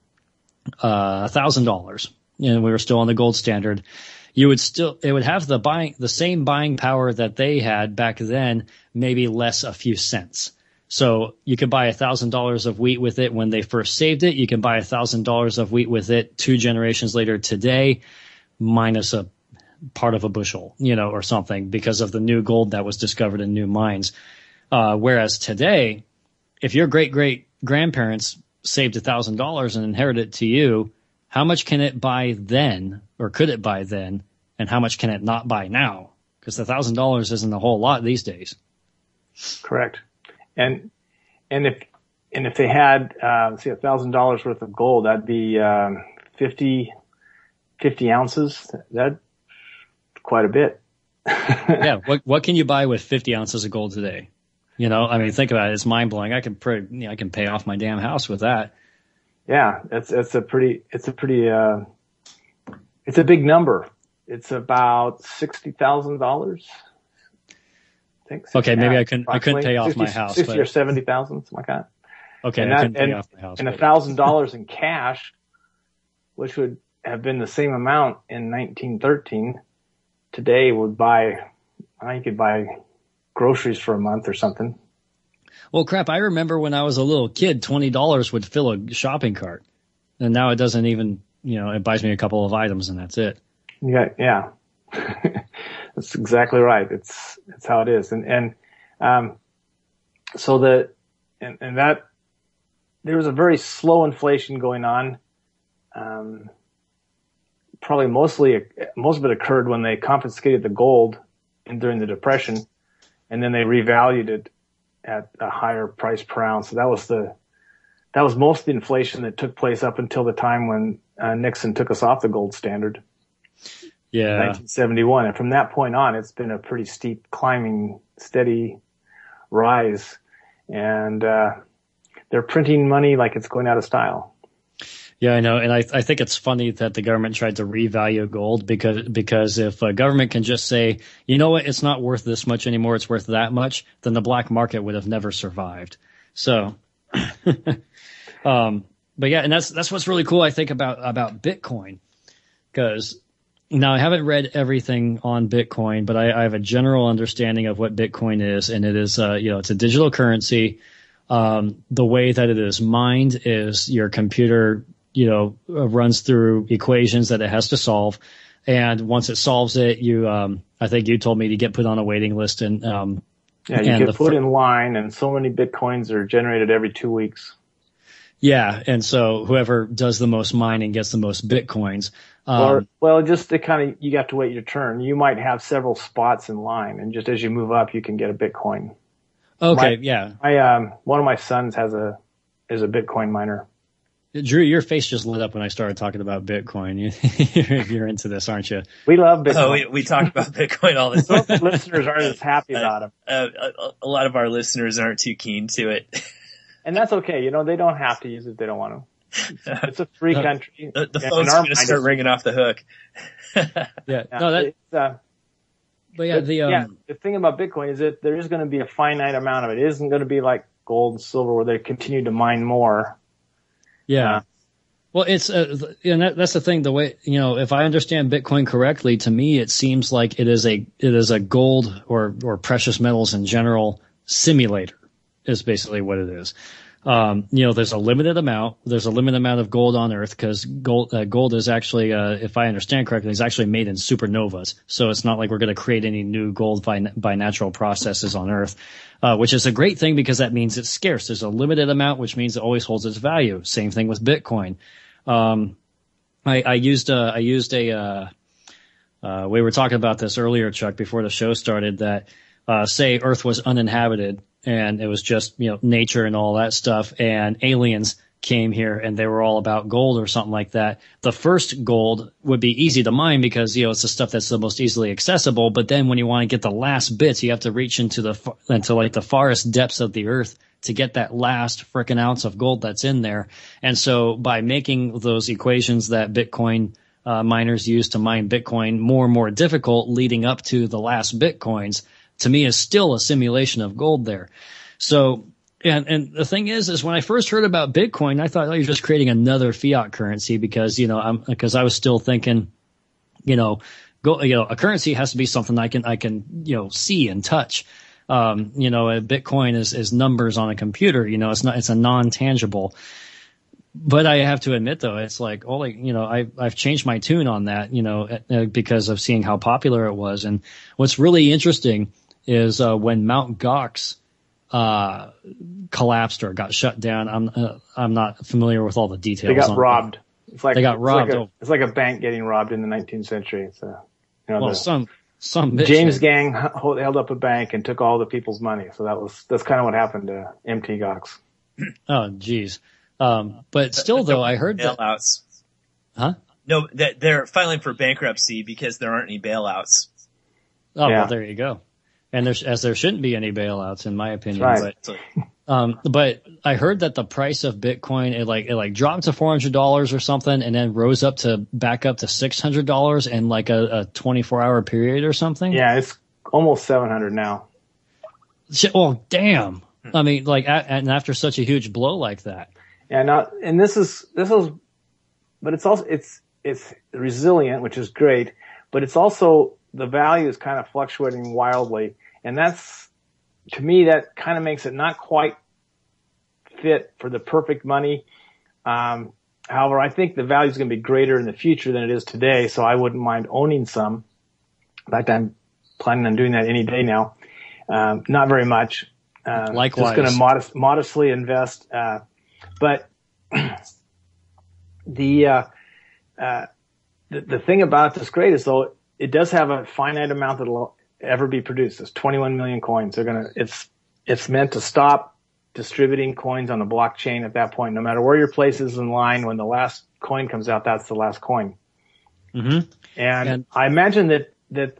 S4: $1,000, and we were still on the gold standard, it would have the same buying power that they had back then, maybe less a few cents. So you could buy $1,000 of wheat with it when they first saved it. You can buy $1,000 of wheat with it 2 generations later today, minus a part of a bushel, or something, because of the new gold that was discovered in new mines. Whereas today, if your great grandparents saved $1,000 and inherited it to you, how much can it buy then, or could it buy then, and how much can it not buy now? Because $1,000 isn't a whole lot these days.
S3: Correct. And if they had say $1,000 worth of gold, that'd be 50 ounces. That's quite a bit.
S4: Yeah. What can you buy with 50 ounces of gold today? Think about it. It's mind blowing. I can pay off my damn house with that.
S3: Yeah, it's a big number. It's about $60,000. I think.
S4: Okay, maybe I couldn't pay off
S3: 60,
S4: my house.
S3: 60 or 70,000, something like that.
S4: Okay, I couldn't pay off my house.
S3: And $1,000 in cash, which would have been the same amount in 1913, today would buy. You could buy groceries for a month or something.
S4: Well, crap, I remember when I was a little kid, $20 would fill a shopping cart. And now it doesn't even, it buys me a couple of items and that's it.
S3: Yeah. That's exactly right. It's how it is. So that there was a very slow inflation going on. Probably most of it occurred when they confiscated the gold during the Depression, and then they revalued it at a higher price per ounce. So that was most of the inflation that took place up until the time when Nixon took us off the gold standard.
S4: Yeah.
S3: 1971. And from that point on, it's been a pretty steep climbing, steady rise. And they're printing money like it's going out of style.
S4: Yeah, I know. And I think it's funny that the government tried to revalue gold because if a government can just say, you know what, it's not worth this much anymore, it's worth that much, then the black market would have never survived. So, but yeah, and that's what's really cool, I think, about Bitcoin. Because now I haven't read everything on Bitcoin, but I have a general understanding of what Bitcoin is. And it is, it's a digital currency. The way that it is mined is your computer, runs through equations that it has to solve. And once it solves it, I think you told me to get put on a waiting list and,
S3: you get put in line, and so many Bitcoins are generated every 2 weeks. Yeah.
S4: And so whoever does the most mining gets the most Bitcoins.
S3: Just to you have to wait your turn. You might have several spots in line, and just as you move up, you can get a Bitcoin.
S4: Okay.
S3: One of my sons is a Bitcoin miner.
S4: Drew, your face just lit up when I started talking about Bitcoin. You're into this, aren't you?
S3: We love Bitcoin.
S5: Oh, we talk about Bitcoin all the time.
S3: Some listeners aren't as happy about it.
S5: A lot of our listeners aren't too keen to it.
S3: And that's okay. They don't have to use it if they don't want to. It's a free country.
S5: The phone's going to start ringing off the hook.
S3: The thing about Bitcoin is that there is going to be a finite amount of it. It isn't going to be like gold and silver where they continue to mine more.
S4: Yeah. Well, it's that's the thing. The way if I understand Bitcoin correctly, to me it seems like it is a gold or precious metals in general simulator. Is basically what it is. There's a limited amount. There's a limited amount of gold on Earth because gold is actually, if I understand correctly, is actually made in supernovas. So it's not like we're going to create any new gold by natural processes on Earth, which is a great thing because that means it's scarce. There's a limited amount, which means it always holds its value. Same thing with Bitcoin. I used a we were talking about this earlier, Chuck, before the show started that, say Earth was uninhabited. And it was just, nature and all that stuff. And aliens came here and they were all about gold or something like that. The first gold would be easy to mine because, it's the stuff that's the most easily accessible. But then when you want to get the last bits, you have to reach into the farthest depths of the earth to get that last frickin' ounce of gold that's in there. And so by making those equations that Bitcoin miners use to mine Bitcoin more and more difficult leading up to the last Bitcoins, to me is still a simulation of gold there. So, and the thing is when I first heard about Bitcoin, I thought, you're just creating another fiat currency because, because I was still thinking, a currency has to be something I can, see and touch. Bitcoin is numbers on a computer, it's a non-tangible. But I have to admit though, it's like, I've changed my tune on that, because of seeing how popular it was. And what's really interesting is when Mt. Gox collapsed or got shut down. I'm not familiar with all the details.
S3: They got robbed.
S4: They got robbed.
S3: It's like a bank getting robbed in the 19th century.
S4: Some
S3: James gang held up a bank and took all the people's money. So that's kind of what happened to Mt. Gox.
S4: Oh, geez. But still, though, I heard
S5: bailouts.
S4: Huh?
S5: No, that they're filing for bankruptcy because there aren't any bailouts.
S4: Oh, yeah. Well, there you go. And there shouldn't be any bailouts, in my opinion.
S3: Right.
S4: But I heard that the price of Bitcoin it dropped to $400 or something, and then rose back up to $600 in like a 24-hour period or something.
S3: Yeah, it's almost 700 now.
S4: Oh, damn! I mean, and after such a huge blow like that.
S3: Yeah, but it's also it's resilient, which is great, but it's also the value is kind of fluctuating wildly, and that's, to me, that kind of makes it not quite fit for the perfect money. However, I think the value is going to be greater in the future than it is today, so I wouldn't mind owning some. In fact, I'm planning on doing that any day now. Not very much.
S4: Likewise.
S3: Just going to modestly invest. But the thing about this grade is, though, it does have a finite amount that will ever be produced. It's 21 million coins. It's meant to stop distributing coins on the blockchain at that point. No matter where your place is in line, when the last coin comes out, that's the last coin.
S4: Mm-hmm.
S3: And I imagine that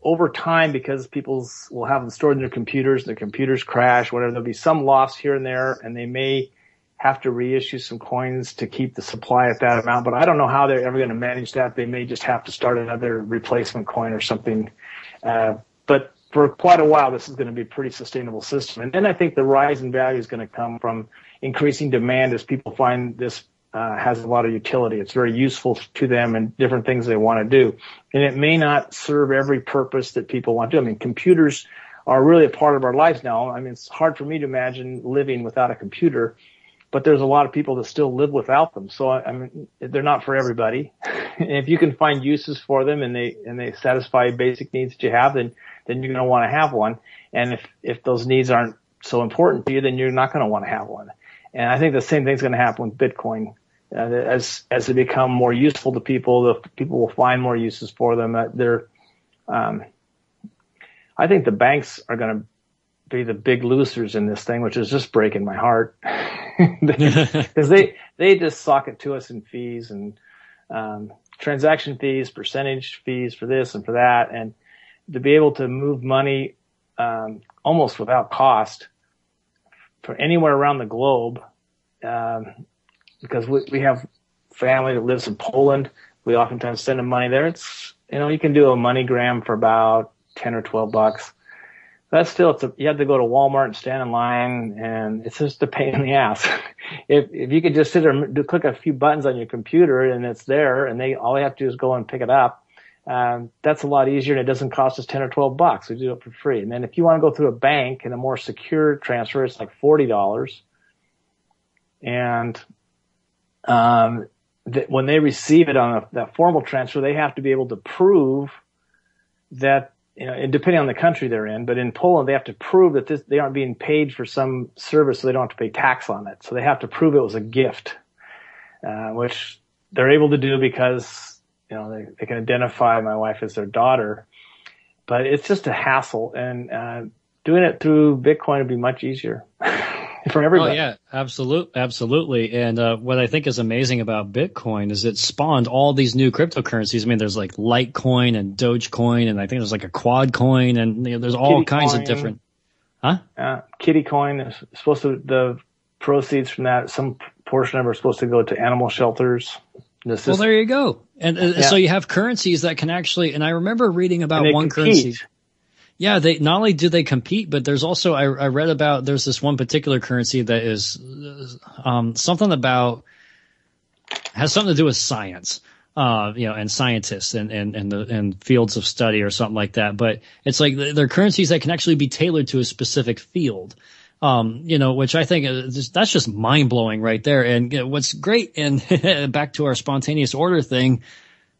S3: over time, because people will have them stored in their computers crash, whatever, there'll be some loss here and there, and they may have to reissue some coins to keep the supply at that amount. But I don't know how they're ever going to manage that. They may just have to start another replacement coin or something. But for quite a while, this is going to be a pretty sustainable system. And then I think the rise in value is going to come from increasing demand as people find this has a lot of utility. It's very useful to them and different things they want to do. And it may not serve every purpose that people want to do. I mean, computers are really a part of our lives now. I mean, it's hard for me to imagine living without a computer, but there's a lot of people that still live without them. So, I mean, they're not for everybody. And if you can find uses for them and they satisfy basic needs that you have, then you're going to want to have one. And if those needs aren't so important to you, then you're not going to want to have one. And I think the same thing's going to happen with Bitcoin. As they become more useful to people, the people will find more uses for them. I think the banks are going to be the big losers in this thing, which is just breaking my heart. Because they just sock it to us in fees and transaction fees, percentage fees for this and for that, and to be able to move money almost without cost for anywhere around the globe. Because we have family that lives in Poland. We oftentimes send them money there. It's, you can do a MoneyGram for about $10 or $12. That's still, you have to go to Walmart and stand in line, and it's just a pain in the ass. If you could just sit there and click a few buttons on your computer and it's there, and all they have to do is go and pick it up, that's a lot easier, and it doesn't cost us $10 or $12. We do it for free. And then if you want to go through a bank and a more secure transfer, it's like $40. And when they receive it on that formal transfer, they have to be able to prove that, and depending on the country they're in, but in Poland, they have to prove that they aren't being paid for some service, so they don't have to pay tax on it. So they have to prove it was a gift, which they're able to do because, they can identify my wife as their daughter. But it's just a hassle, and doing it through Bitcoin would be much easier. For everybody.
S4: Oh yeah, absolutely. And what I think is amazing about Bitcoin is it spawned all these new cryptocurrencies. I mean, there's like Litecoin and Dogecoin, and I think there's like a Quad coin, and there's all kinds of different.
S3: Kitty coin is supposed to, the proceeds from that, some portion of it are supposed to go to animal shelters.
S4: Well, there you go. And so you have currencies that can actually, and I remember reading about one currency. Yeah, not only do they compete, but there's also, I read about, there's this one particular currency that is something about, has something to do with science, and scientists and fields of study or something like that. But it's like they're currencies that can actually be tailored to a specific field, which I think that's just mind blowing right there. And what's great, and back to our spontaneous order thing,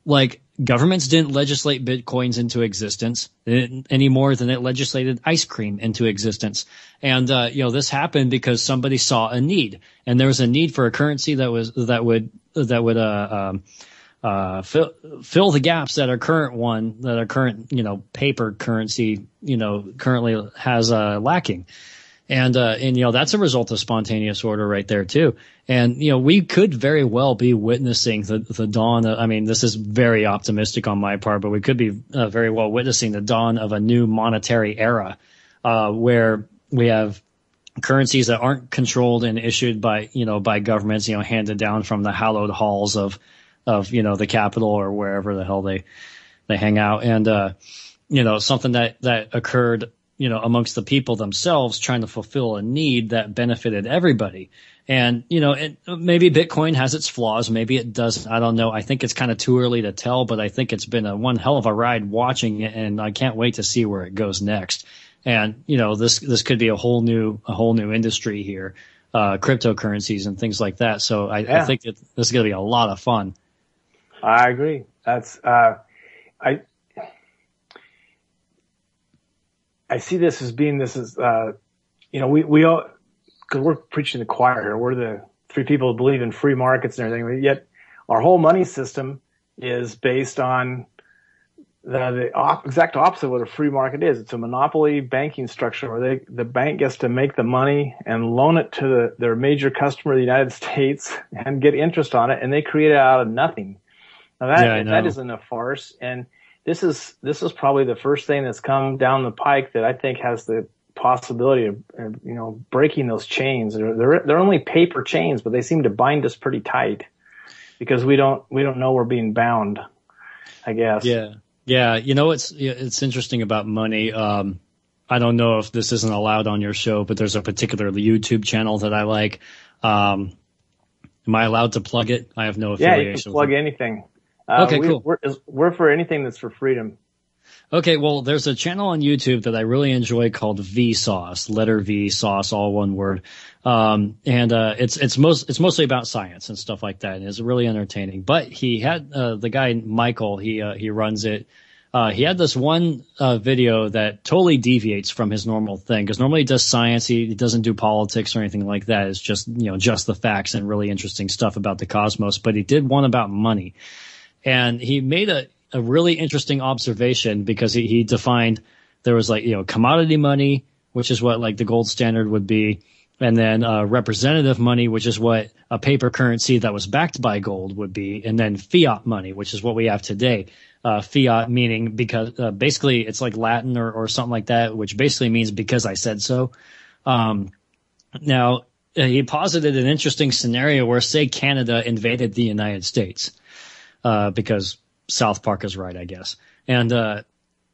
S4: like, governments didn't legislate Bitcoins into existence any more than it legislated ice cream into existence. And, this happened because somebody saw a need, and there was a need for a currency that would fill the gaps that our current paper currency, currently has, lacking. And that's a result of spontaneous order right there too. And, we could very well be witnessing the dawn of, this is very optimistic on my part, but we could be very well witnessing the dawn of a new monetary era, where we have currencies that aren't controlled and issued by governments, handed down from the hallowed halls of the Capitol or wherever the hell they hang out. And, something that occurred, amongst the people themselves, trying to fulfill a need that benefited everybody. And, maybe Bitcoin has its flaws. Maybe it doesn't. I don't know. I think it's kind of too early to tell, but I think it's been one hell of a ride watching it, and I can't wait to see where it goes next. And, this could be a whole new industry here. cryptocurrencies and things like that. So I think that this is going to be a lot of fun.
S3: I agree. That's I see this as being we all, because we're preaching the choir here. We're the three people who believe in free markets and everything. Yet our whole money system is based on the exact opposite of what a free market is. It's a monopoly banking structure where the bank gets to make the money and loan it to their major customer, the United States, and get interest on it, and they create it out of nothing. Now that isn't a farce, and this is probably the first thing that's come down the pike that I think has the possibility of breaking those chains. They're only paper chains, but they seem to bind us pretty tight because we don't know we're being bound, I guess.
S4: Yeah. It's interesting about money. I don't know if this isn't allowed on your show, but there's a particular YouTube channel that I like. Am I allowed to plug it? I have no affiliation.
S3: Yeah, you can plug anything.
S4: Okay, cool.
S3: We're for anything that's for freedom.
S4: Okay, well, there's a channel on YouTube that I really enjoy called Vsauce, letter V, sauce, all one word. It's mostly about science and stuff like that, and it's really entertaining. But he had the guy Michael, he runs it. He had this one video that totally deviates from his normal thing, because normally he does science, he doesn't do politics or anything like that. It's just just the facts and really interesting stuff about the cosmos. But he did one about money. And he made a really interesting observation, because he defined there was commodity money, which is what like the gold standard would be, and then representative money, which is what a paper currency that was backed by gold would be, and then fiat money, which is what we have today. Fiat meaning because basically it's like Latin or something like that, which basically means because I said so. Now he posited an interesting scenario where, say, Canada invaded the United States. Because South Park is right, I guess. And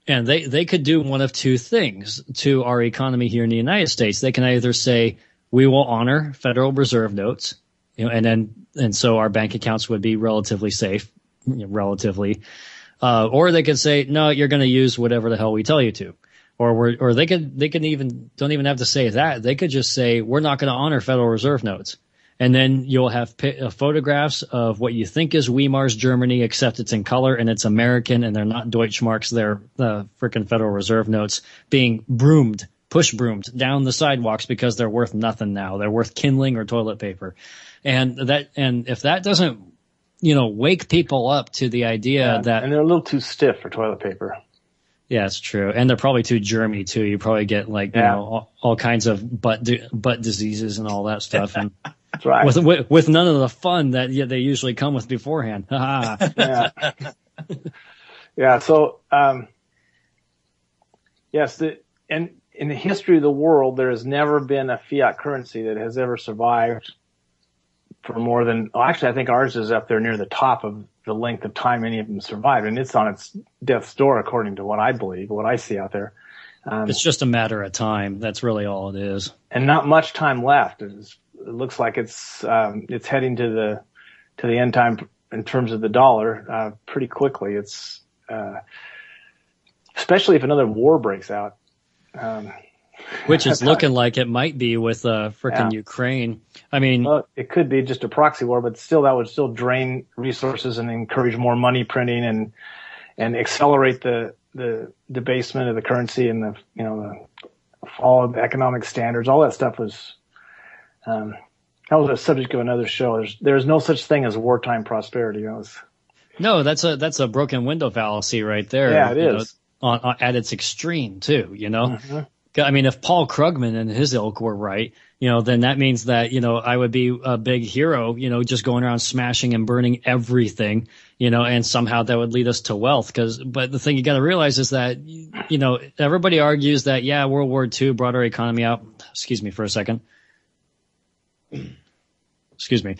S4: they could do one of two things to our economy here in the United States. They can either say, we will honor Federal Reserve notes, and so our bank accounts would be relatively safe, or they could say, no, you're going to use whatever the hell we tell you to. Or they could even, don't even have to say that. They could just say, we're not going to honor Federal Reserve notes. And then you'll have photographs of what you think is Weimar's Germany, except it's in color and it's American, and they're not Deutschmarks. They're freaking Federal Reserve notes being push broomed down the sidewalks because they're worth nothing now. They're worth kindling or toilet paper. And if that doesn't, wake people up to the idea that.
S3: And they're a little too stiff for toilet paper.
S4: Yeah, it's true. And they're probably too germy too. You probably get all kinds of butt diseases and all that stuff. And
S3: that's right.
S4: With none of the fun that they usually come with beforehand.
S3: Yeah. Yeah. So, yes, and in the history of the world, there has never been a fiat currency that has ever survived for more than, actually, I think ours is up there near the top of the length of time any of them survived, and it's on its death's door, according to what I believe, what I see out there.
S4: It's just a matter of time. That's really all it is. And
S3: not much time left. It looks like it's heading to the end time in terms of the dollar, pretty quickly. It's, especially if another war breaks out.
S4: Which is looking like it might be with frickin' Ukraine. I mean,
S3: well, it could be just a proxy war, but still, that would still drain resources and encourage more money printing and accelerate the debasement of the currency and the fall of economic standards. All that stuff was that was a subject of another show. There's no such thing as wartime prosperity.
S4: No, that's a broken window fallacy right there.
S3: Yeah, it is
S4: at its extreme too.
S3: Mm-hmm.
S4: I mean, if Paul Krugman and his ilk were right, then that means that, I would be a big hero, just going around smashing and burning everything, and somehow that would lead us to wealth. But the thing you got to realize is that, everybody argues that, World War II brought our economy out. Excuse me for a second. Excuse me.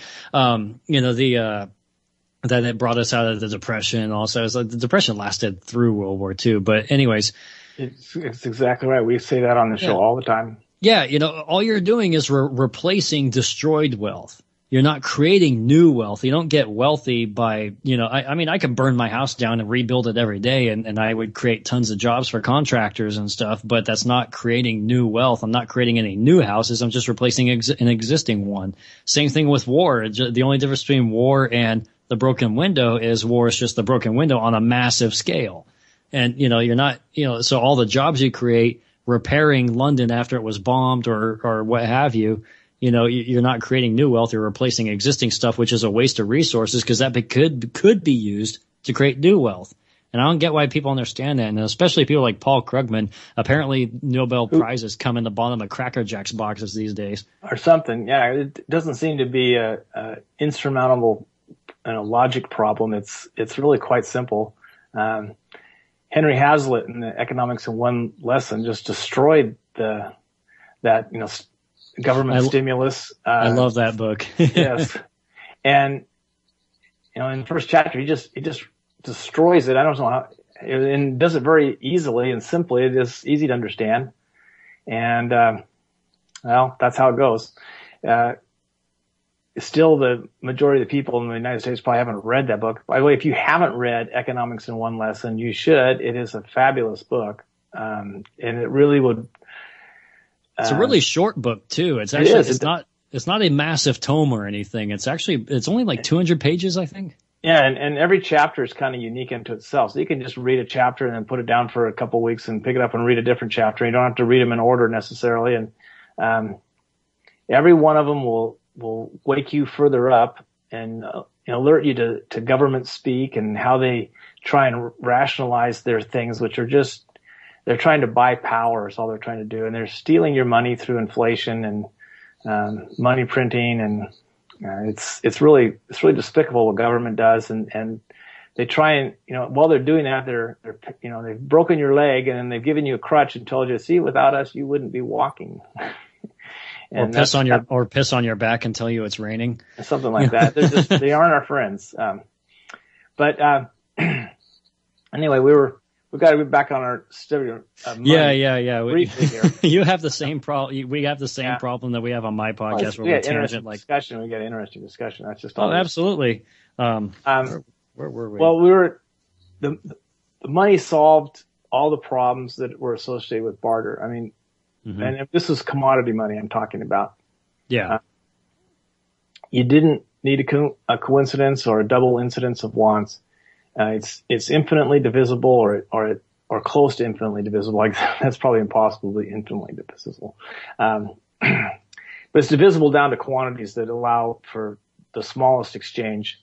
S4: That it brought us out of the Depression. Also, the Depression lasted through World War II. But anyways,
S3: it's exactly right. We say that on the show all the time.
S4: Yeah, all you're doing is replacing destroyed wealth. you're not creating new wealth. You don't get wealthy by, I mean, I could burn my house down and rebuild it every day, and I would create tons of jobs for contractors and stuff, but that's not creating new wealth. I'm not creating any new houses. I'm just replacing an existing one. Same thing with war. The only difference between war and the broken window is war is just the broken window on a massive scale. And, you're not, so all the jobs you create repairing London after it was bombed or what have you, you're not creating new wealth. You're replacing existing stuff, which is a waste of resources because that could be used to create new wealth. And I don't get why people understand that. And especially people like Paul Krugman. Apparently Nobel Prizes come in the bottom of Cracker Jacks boxes these days. Or
S3: something. Yeah. It doesn't seem to be a insurmountable logic problem. It's really quite simple. Henry Hazlitt in the Economics in One Lesson just destroyed that government stimulus.
S4: I love that book.
S3: Yes. And, in the first chapter, he just destroys it. I don't know how, and does it very easily and simply. It is easy to understand. And, that's how it goes. Still, the majority of the people in the United States probably haven't read that book. By the way, if you haven't read Economics in One Lesson, you should. It is a fabulous book. And it really would,
S4: it's a really short book too. It's not a massive tome or anything. It's only like 200 pages, I think.
S3: Yeah. And every chapter is kind of unique into itself. So you can just read a chapter and then put it down for a couple of weeks and pick it up and read a different chapter. You don't have to read them in order necessarily. And, every one of them will wake you further up and, alert you to government speak and how they try and rationalize their things, which are just, they're trying to buy power is all they're trying to do. And they're stealing your money through inflation and, money printing. And, it's really despicable what government does. And they try and, while they're doing that, they've broken your leg and then they've given you a crutch and told you, see, without us, you wouldn't be walking.
S4: And or piss on your back and tell you it's raining.
S3: Something like that. They aren't our friends. But anyway, we've got to be back on our studio.
S4: Yeah.
S3: Briefly here.
S4: You have the same problem. We have the same problem that we have on my podcast.
S3: We get interesting discussion. We get interesting discussion. That's just all.
S4: Oh, absolutely. Where were we?
S3: Well, the money solved all the problems that were associated with barter. I mean, and if this is commodity money I'm talking about.
S4: Yeah.
S3: You didn't need a coincidence or a double incidence of wants. It's infinitely divisible or close to infinitely divisible. Like that's probably impossible to be infinitely divisible. But it's divisible down to quantities that allow for the smallest exchange.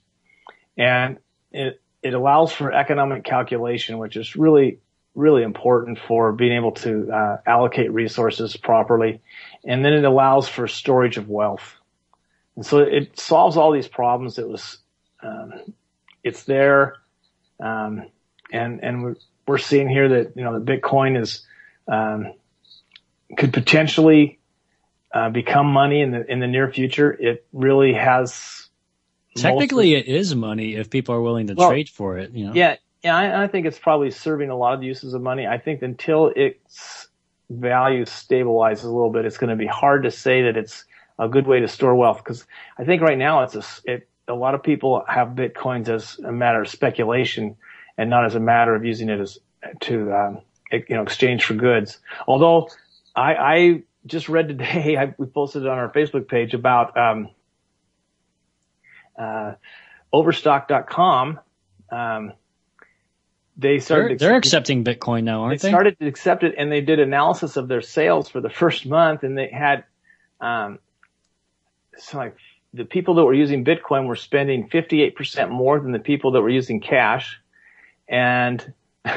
S3: And it allows for economic calculation, which is really, really important for being able to allocate resources properly. And then it allows for storage of wealth. And so it solves all these problems. It's there. And we're seeing here that, the Bitcoin is, could potentially, become money in the near future. It really has.
S4: Technically it is money if people are willing to trade for it,
S3: Yeah. Yeah, I think it's probably serving a lot of uses of money. I think until its value stabilizes a little bit, it's going to be hard to say that it's a good way to store wealth. Because I think right now a lot of people have Bitcoins as a matter of speculation and not as a matter of using it as to exchange for goods. Although I just read today, we posted it on our Facebook page about Overstock.com.
S4: They're accepting Bitcoin now, aren't they?
S3: They started to accept it, and they did analysis of their sales for the first month, and they had the people that were using Bitcoin were spending 58% more than the people that were using cash, and they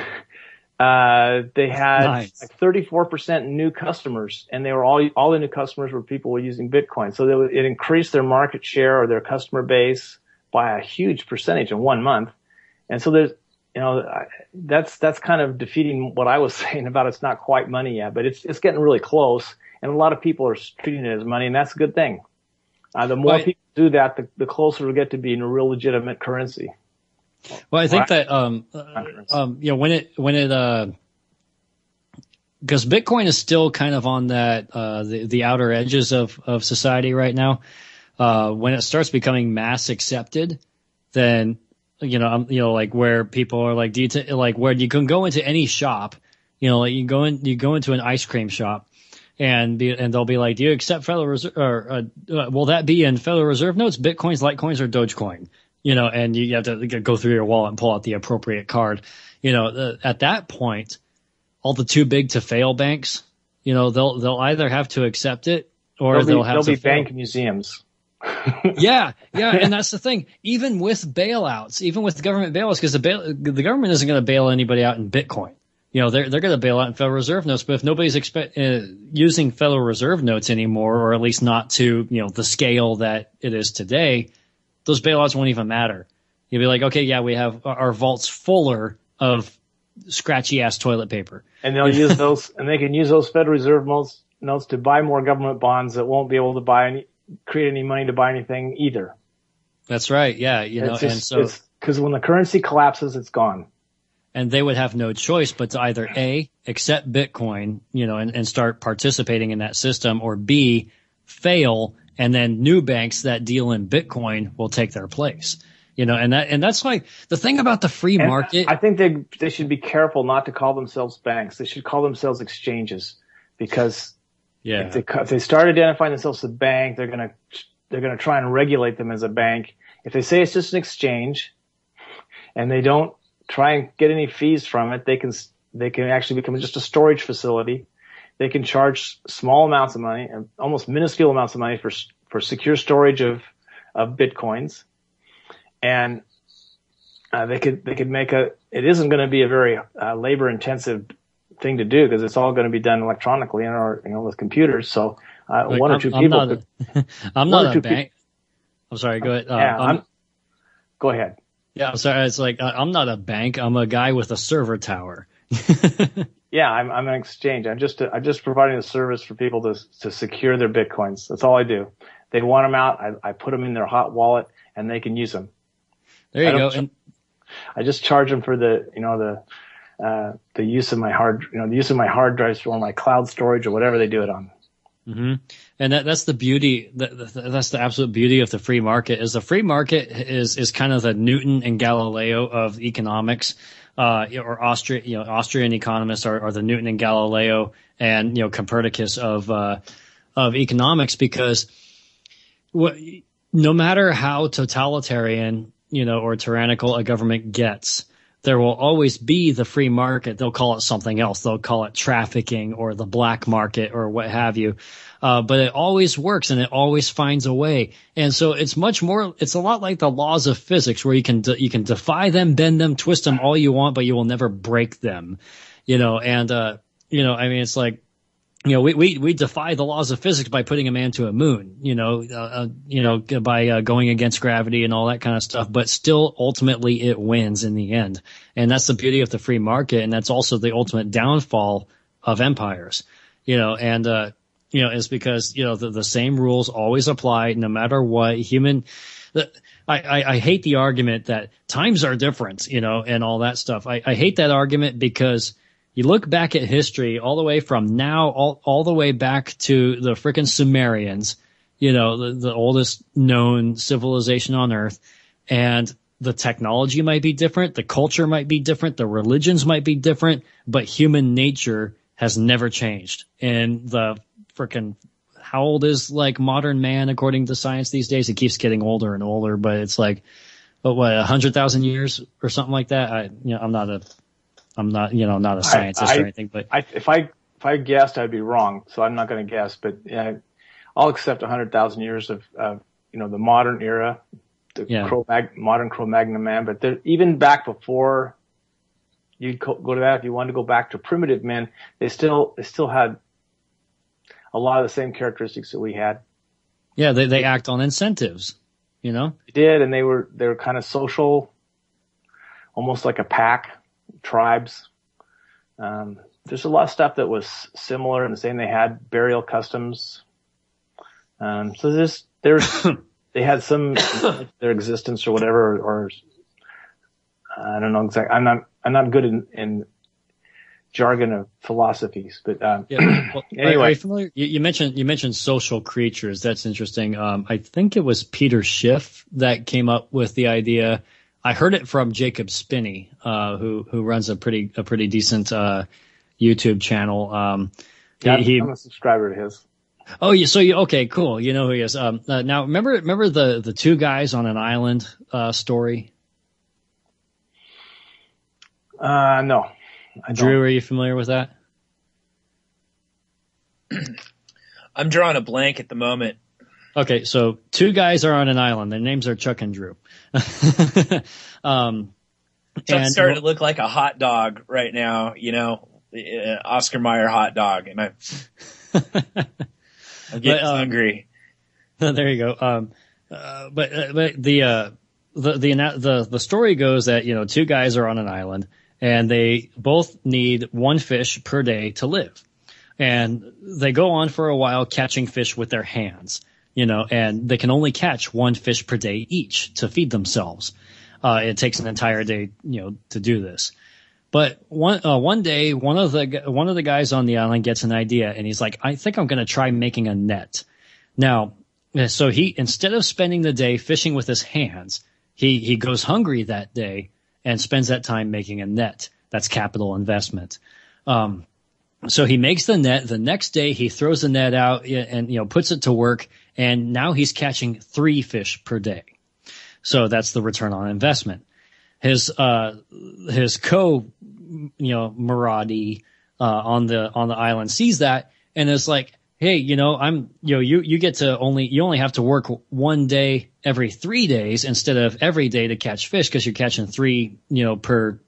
S3: had 34% new customers, and they were all the new customers were people who were using Bitcoin. So it increased their market share or their customer base by a huge percentage in 1 month, and so there's. That's kind of defeating what I was saying about it's not quite money yet, but it's getting really close, and a lot of people are treating it as money, and that's a good thing. The more people do that, the closer we get to being a real legitimate currency.
S4: Well, I think that because Bitcoin is still kind of on that the outer edges of society right now. when it starts becoming mass accepted, then, like where people are like, like where you can go into any shop, like you go into an ice cream shop and they'll be like, do you accept Federal Reserve, or will that be in Federal Reserve notes, Bitcoins, Litecoins, or Dogecoin? And you have to go through your wallet and pull out the appropriate card. At that point, all the too big to fail banks, they'll either have to accept it or they'll
S3: be bank museums.
S4: Yeah. And that's the thing. Even with bailouts, even with government bailouts, because the government isn't going to bail anybody out in Bitcoin. They're going to bail out in Federal Reserve notes, but if nobody's using Federal Reserve notes anymore, or at least not to, the scale that it is today, those bailouts won't even matter. You'll be like, okay, yeah, we have our vaults fuller of scratchy ass toilet paper.
S3: And they'll use those, and they can use those Federal Reserve notes to buy more government bonds that won't be able to create any money to buy anything either.
S4: That's right. Yeah.
S3: Because when the currency collapses, it's gone.
S4: And they would have no choice but to either A, accept Bitcoin, and start participating in that system, or B, fail, and then new banks that deal in Bitcoin will take their place. And that's like the thing about the free market.
S3: I think they should be careful not to call themselves banks. They should call themselves exchanges, because if they start identifying themselves as a bank, they're gonna try and regulate them as a bank. If they say it's just an exchange, and they don't try and get any fees from it, they can actually become just a storage facility. They can charge small amounts of money, almost minuscule amounts of money for secure storage of Bitcoins. And they could make it isn't going to be a very labor intensive thing to do, because it's all going to be done electronically with computers. So one or two people.
S4: I'm not a bank. I'm sorry. Go ahead.
S3: Go ahead.
S4: Yeah, I'm sorry. It's like I'm not a bank. I'm a guy with a server tower.
S3: Yeah, I'm an exchange. I'm just providing a service for people to secure their Bitcoins. That's all I do. They want them out. I put them in their hot wallet, and they can use them.
S4: There you go.
S3: I just charge them for the use of my hard drives or my cloud storage or whatever they do it on.
S4: Mm-hmm. And that's the beauty. That's the absolute beauty of the free market. Is the free market is kind of the Newton and Galileo of economics, or Austrian economists are the Newton and Galileo and Copernicus of economics, because no matter how totalitarian or tyrannical a government gets, there will always be the free market. They'll call it something else. They'll call it trafficking or the black market or what have you. But it always works, and it always finds a way. And so it's a lot like the laws of physics, where you can defy them, bend them, twist them all you want, but you will never break them. It's like, we defy the laws of physics by putting a man to a moon, by going against gravity and all that kind of stuff. But still, ultimately, it wins in the end. And that's the beauty of the free market. And that's also the ultimate downfall of empires, is because, the same rules always apply no matter what. I hate the argument that times are different, and all that stuff. I hate that argument, because you look back at history all the way from now, all the way back to the frickin' Sumerians, the oldest known civilization on Earth, and the technology might be different, the culture might be different, the religions might be different, but human nature has never changed. And the frickin' how old is like modern man according to science these days? It keeps getting older and older, but it's like, 100,000 years or something like that. I'm not a scientist or anything, but
S3: if I guessed, I'd be wrong. So I'm not going to guess, but I'll accept 100,000 years of the modern era, modern Cro-Magnon man. But even back before you'd go to that, if you wanted to go back to primitive men, they still had a lot of the same characteristics that we had.
S4: Yeah, they act on incentives, They
S3: did, and they were kind of social, almost like a pack. Tribes. There's a lot of stuff that was similar in the same. They had burial customs. So they had some their existence or whatever, or I don't know exactly. I'm not good in jargon of philosophies. But
S4: Yeah. Well,
S3: anyway,
S4: are you familiar? You mentioned social creatures. That's interesting. I think it was Peter Schiff that came up with the idea. I heard it from Jacob Spinney, who runs a pretty decent YouTube channel.
S3: I'm a subscriber to his.
S4: Oh, okay, cool. You know who he is. Now remember the two guys on an island story?
S3: No, I don't.
S4: Drew, are you familiar with that?
S5: I'm drawing a blank at the moment.
S4: Okay, so two guys are on an island. Their names are Chuck and Drew.
S5: Chuck's starting to look like a hot dog right now, Oscar Mayer hot dog, and I'm getting hungry.
S4: There you go. But the story goes that two guys are on an island and they both need one fish per day to live, and they go on for a while catching fish with their hands. And they can only catch one fish per day each to feed themselves. It takes an entire day, to do this. But one day, one of the guys on the island gets an idea, and he's like, I think I'm going to try making a net. Now, so he, instead of spending the day fishing with his hands, he goes hungry that day and spends that time making a net. That's capital investment. So he makes the net. The next day he throws the net out and puts it to work, and now he's catching 3 fish per day. So that's the return on investment. His Maradi on the island sees that and is like, hey, you only have to work one day every 3 days instead of every day to catch fish, because you're catching 3 per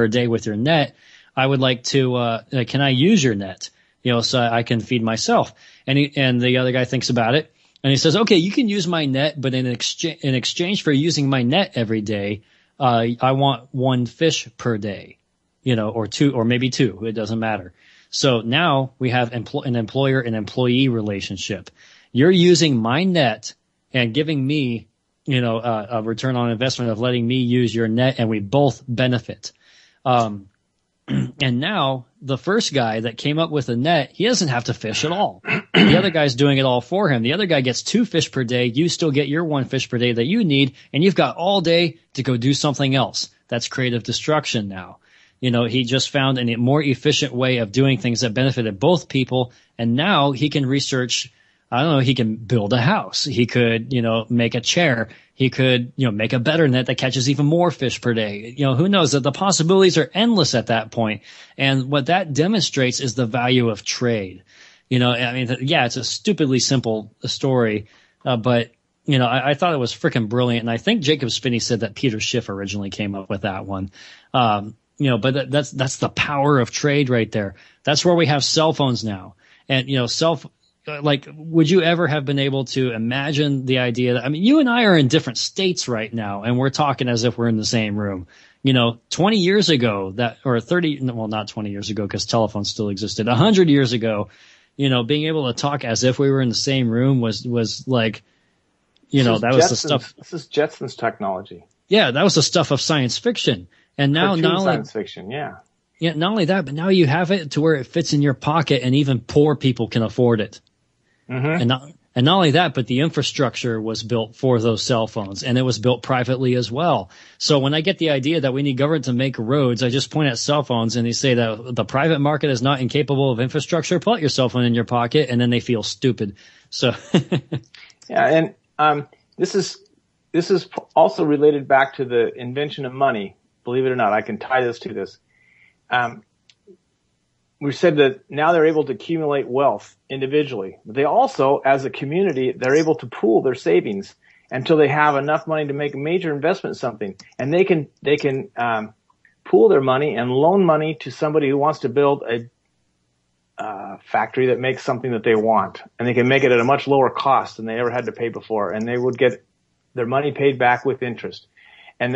S4: day with your net. I would like to can I use your net, so I can feed myself? And the other guy thinks about it, and he says, okay, you can use my net, but in exchange for using my net every day, I want 1 fish per day, or 2, or maybe 2. It doesn't matter. So now we have an employer and employee relationship. You're using my net and giving me, a return on investment of letting me use your net, and we both benefit. And now the first guy that came up with a net, he doesn't have to fish at all. The other guy's doing it all for him. The other guy gets 2 fish per day. You still get your 1 fish per day that you need, and you've got all day to go do something else. That's creative destruction now. He just found a more efficient way of doing things that benefited both people, and now he can research. I don't know, he can build a house. He could, make a chair. He could, make a better net that catches even more fish per day. Who knows? That the possibilities are endless at that point. And what that demonstrates is the value of trade. It's a stupidly simple story, but I thought it was freaking brilliant. And I think Jacob Spinney said that Peter Schiff originally came up with that one. But that's the power of trade right there. That's where we have cell phones now. And, would you ever have been able to imagine the idea that, you and I are in different states right now, and we're talking as if we're in the same room. 20 years ago or 30, well, not 20 years ago, because telephones still existed. 100 years ago, being able to talk as if we were in the same room was like, that was the stuff.
S3: This is Jetsons technology.
S4: Yeah, that was the stuff of science fiction. And now, not only
S3: science fiction, yeah.
S4: Yeah, not only that, but now you have it to where it fits in your pocket, and even poor people can afford it. Mm-hmm. And not only that, but the infrastructure was built for those cell phones, and it was built privately as well. So when I get the idea that we need government to make roads, I just point at cell phones, and they say that the private market is not incapable of infrastructure. Put your cell phone in your pocket, and then they feel stupid. So
S3: yeah, and this is also related back to the invention of money. Believe it or not, I can tie this to this. We said that now they're able to accumulate wealth individually. But they also, as a community, they're able to pool their savings until they have enough money to make a major investment in something. And they can pool their money and loan money to somebody who wants to build a factory that makes something that they want. And they can make it at a much lower cost than they ever had to pay before. And they would get their money paid back with interest. And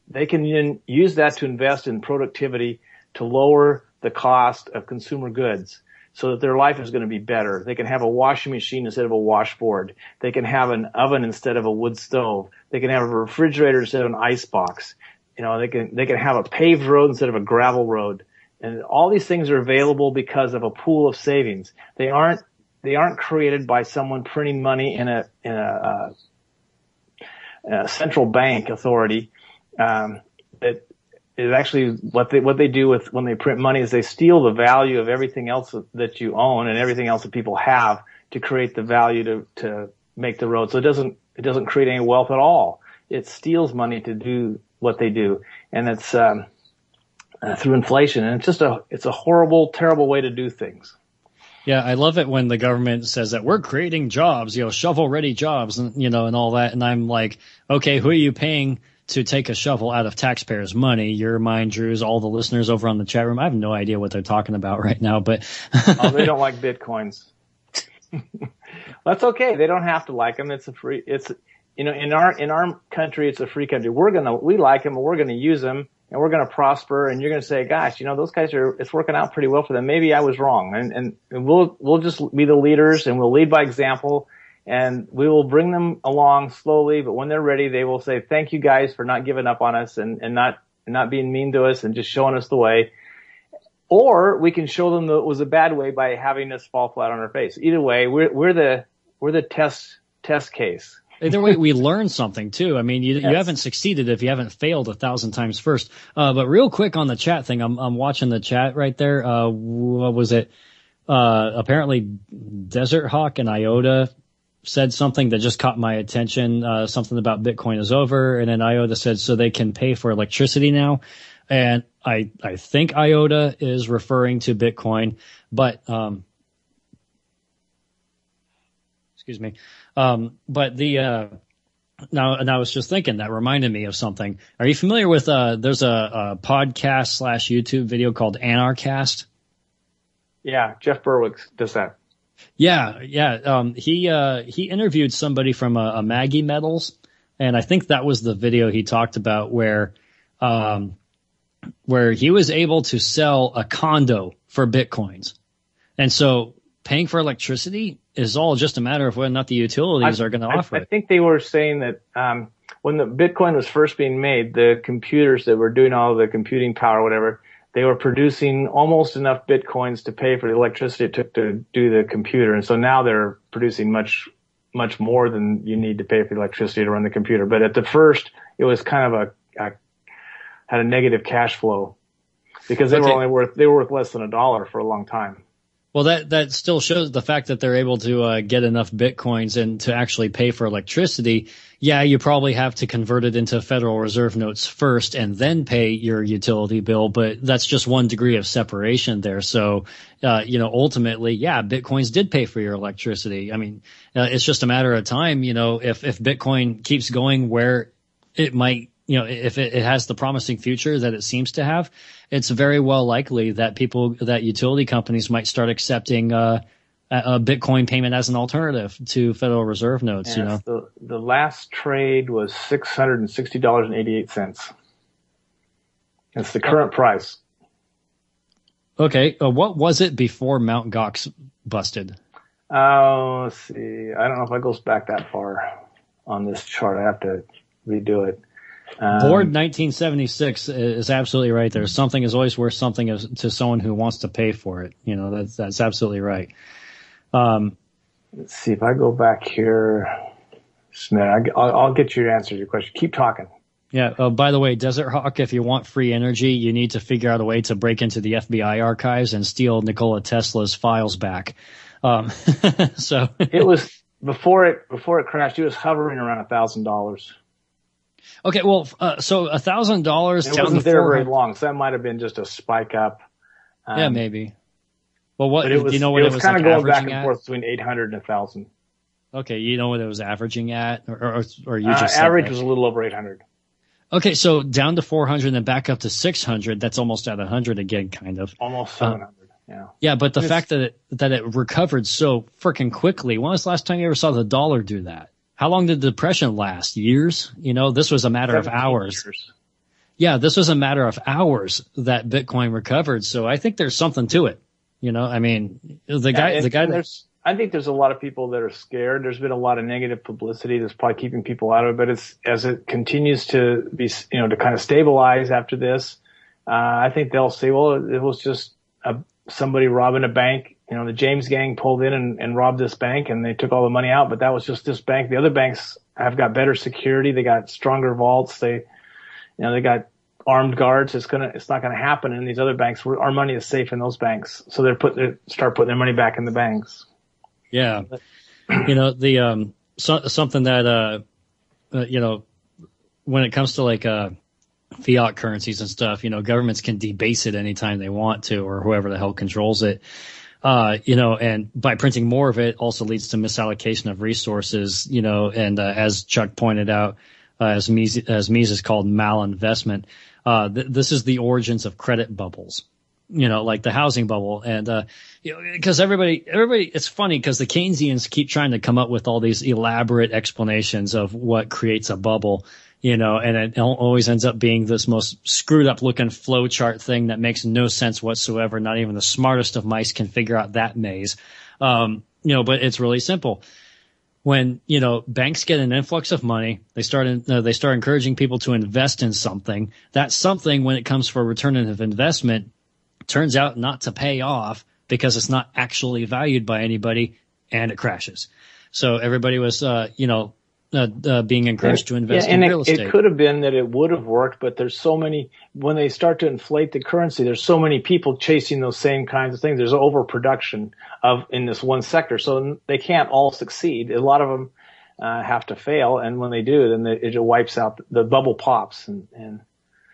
S3: they can then use that to invest in productivity to lower the cost of consumer goods so that their life is going to be better. They can have a washing machine instead of a washboard. They can have an oven instead of a wood stove. They can have a refrigerator instead of an ice box. They can have a paved road instead of a gravel road. And all these things are available because of a pool of savings. They aren't created by someone printing money in a central bank authority. That is actually what they do with when they print money is they steal the value of everything else that you own and everything else that people have to create the value to make the road. So it doesn't create any wealth at all. It steals money to do what they do, and it's through inflation. And it's a horrible, terrible way to do things.
S4: Yeah, I love it when the government says that we're creating jobs, shovel-ready jobs, and and all that. And I'm like, okay, who are you paying to take a shovel out of taxpayers' money? Your, mine, Drew's, all the listeners over on the chat room. I have no idea what they're talking about right now, but
S3: they don't like Bitcoins. That's okay. They don't have to like them. In our country, it's a free country. We like them, and we're gonna use them, and we're gonna prosper. And you're gonna say, gosh, those guys it's working out pretty well for them. Maybe I was wrong, and we'll just be the leaders, and we'll lead by example, and we will bring them along slowly. But when they're ready, they will say, thank you guys for not giving up on us and not being mean to us and just showing us the way. Or we can show them that it was a bad way by having us fall flat on our face. Either way, we're the test case.
S4: Either way, we learn something too. I mean, you
S3: Yes.
S4: haven't succeeded if you haven't failed 1,000 times first. But real quick on the chat thing, I'm watching the chat right there. What was it? Apparently Desert Hawk and Iota said something that just caught my attention. Something about Bitcoin is over. And then Iota said, so they can pay for electricity now. And I think Iota is referring to Bitcoin, but, excuse me. But now I was just thinking, that reminded me of something. Are you familiar with, there's a podcast / YouTube video called Anarchast?
S3: Yeah, Jeff Berwick does that.
S4: Yeah. He interviewed somebody from a Maggie Metals, and I think that was the video he talked about where he was able to sell a condo for Bitcoins. And so paying for electricity is all just a matter of whether or not the utilities are going to offer it.
S3: I think they were saying that when the Bitcoin was first being made, the computers that were doing all the computing power or whatever, they were producing almost enough Bitcoins to pay for the electricity it took to do the computer. And so now they're producing much, much more than you need to pay for the electricity to run the computer. But at the first, it was kind of had a negative cash flow because they were worth less than $1 for a long time.
S4: Well, that still shows the fact that they're able to get enough Bitcoins and to actually pay for electricity. Yeah, you probably have to convert it into Federal Reserve notes first and then pay your utility bill, but that's just one degree of separation there. So, ultimately, yeah, Bitcoins did pay for your electricity. I mean, it's just a matter of time, if Bitcoin keeps going where it might, if it has the promising future that it seems to have, it's very well likely that utility companies might start accepting a Bitcoin payment as an alternative to Federal Reserve notes.
S3: Yes, the last trade was $660.88. It's the current price.
S4: Okay, what was it before Mt. Gox busted?
S3: Let's see. I don't know if it goes back that far on this chart. I have to redo it.
S4: Board 1976 is absolutely right there. Something is always worth something to someone who wants to pay for it. That's absolutely right.
S3: Let's see if I go back here. Smith, I'll get you to answer your question. Keep talking.
S4: Yeah. By the way, Desert Hawk, if you want free energy, you need to figure out a way to break into the FBI archives and steal Nikola Tesla's files back. So
S3: it was before it crashed. It was hovering around $1,000.
S4: Okay, well, so $1,000.
S3: It wasn't there very long, so that might have been just a spike up.
S4: Yeah, maybe. Well, what
S3: do you know? What it was kind of going back and forth between 800 and 1,000.
S4: Okay, you know what it was averaging at, or you just
S3: average was a little over 800.
S4: Okay, so down to 400 and then back up to 600. That's almost at 100 again, kind of.
S3: Almost 700. Yeah.
S4: Yeah, but the fact that it recovered so freaking quickly. When was the last time you ever saw the dollar do that? How long did the depression last? Years? This was a matter of hours. Years. Yeah, this was a matter of hours that Bitcoin recovered. So I think there's something to it. I mean,
S3: I think there's a lot of people that are scared. There's been a lot of negative publicity that's probably keeping people out of it. But as it continues to be, to kind of stabilize after this, I think they'll say, well, it was just somebody robbing a bank. You know, the James gang pulled in and robbed this bank, and they took all the money out, but that was just this bank. The other banks have got better security. They got stronger vaults. They got armed guards. It's not gonna happen in these other banks. Our money is safe in those banks. So they start putting their money back in the banks.
S4: Yeah. You know, the, something that, you know, when it comes to like, fiat currencies and stuff, you know, governments can debase it anytime they want to, or whoever the hell controls it. You know, and by printing more of it also leads to misallocation of resources, you know, and, as Chuck pointed out, as Mises called malinvestment, this is the origins of credit bubbles, you know, like the housing bubble. And, you know, because everybody, it's funny because the Keynesians keep trying to come up with all these elaborate explanations of what creates a bubble. You know, and it always ends up being this most screwed up looking flow chart thing that makes no sense whatsoever. Not even the smartest of mice can figure out that maze. You know, but it's really simple. When, you know, banks get an influx of money, they start encouraging people to invest in something. That something, when it comes for a return of investment, turns out not to pay off because it's not actually valued by anybody, and it crashes. So everybody was, you know, being encouraged to invest in real estate.
S3: It could have been that it would have worked, but there's so many, when they start to inflate the currency, there's so many people chasing those same kinds of things. There's overproduction in this one sector. So they can't all succeed. A lot of them, have to fail. And when they do, then it wipes out, the bubble pops. And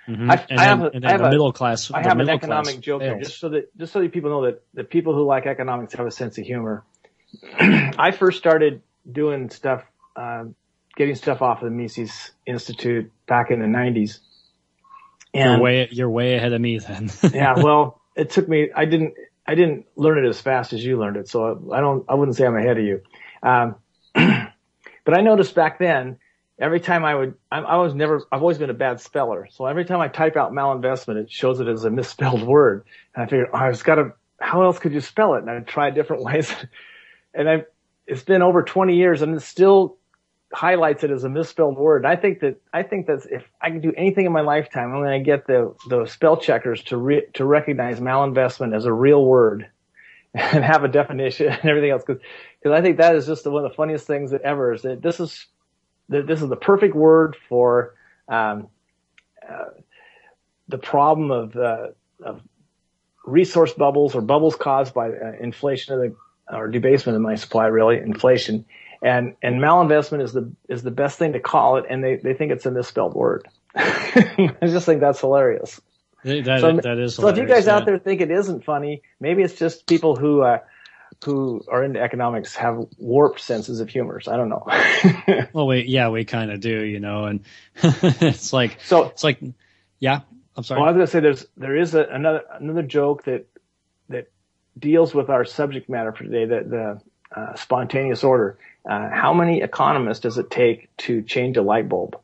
S3: I have an economic joke there, just so that people know that the people who like economics have a sense of humor. I first started doing stuff, getting stuff off of the Mises Institute back in the 90s. And
S4: you're way ahead of me then.
S3: Yeah, well, it took me, I didn't learn it as fast as you learned it, so I wouldn't say I'm ahead of you. But I noticed back then, every time I've always been a bad speller. So every time I type out malinvestment, it shows it as a misspelled word. And I figured, how else could you spell it? And I tried different ways. And it's been over 20 years and it still highlights it as a misspelled word. I think that if I can do anything in my lifetime, I'm going to get the spell checkers to recognize malinvestment as a real word and have a definition and everything else. Because I think that is just one of the funniest things that ever is that this is the perfect word for the problem of resource bubbles or bubbles caused by inflation or debasement of money supply, really inflation. And malinvestment is the best thing to call it, and they think it's a misspelled word. I just think that's hilarious.
S4: That is hilarious.
S3: So if you guys out there think it isn't funny, maybe it's just people who are into economics have warped senses of humor. I don't know.
S4: Well, we kind of do, you know, and it's like, yeah, I'm sorry.
S3: Well, I was going to say there is another joke that deals with our subject matter for today, the spontaneous order. How many economists does it take to change a light bulb?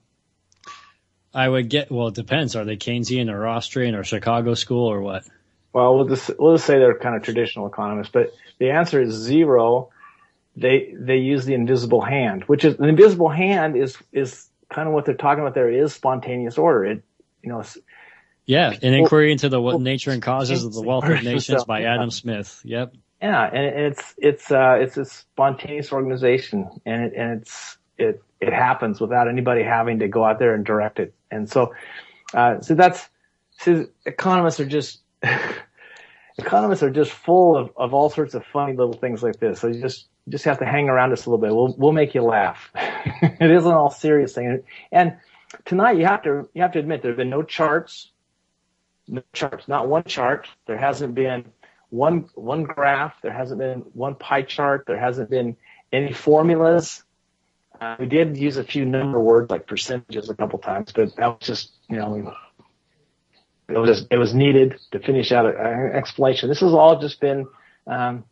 S4: It depends. Are they Keynesian or Austrian or Chicago school or what?
S3: Well, we'll just say they're kind of traditional economists, but the answer is 0. They use the invisible hand, which is, the invisible hand is kind of what they're talking about there is spontaneous order. It, you know,
S4: an inquiry into the nature and causes of the wealth of nations by Adam Smith. Yep.
S3: Yeah, and it's a spontaneous organization, and it happens without anybody having to go out there and direct it. And so economists are just full of all sorts of funny little things like this. So you just have to hang around us a little bit. We'll make you laugh. It isn't all serious thing. And tonight you have to admit there have been no charts, not one chart. There hasn't been one graph. There hasn't been one pie chart. There hasn't been any formulas. We did use a few number words like percentages a couple times, but that was just, you know, it was needed to finish out an explanation. This has all just been kind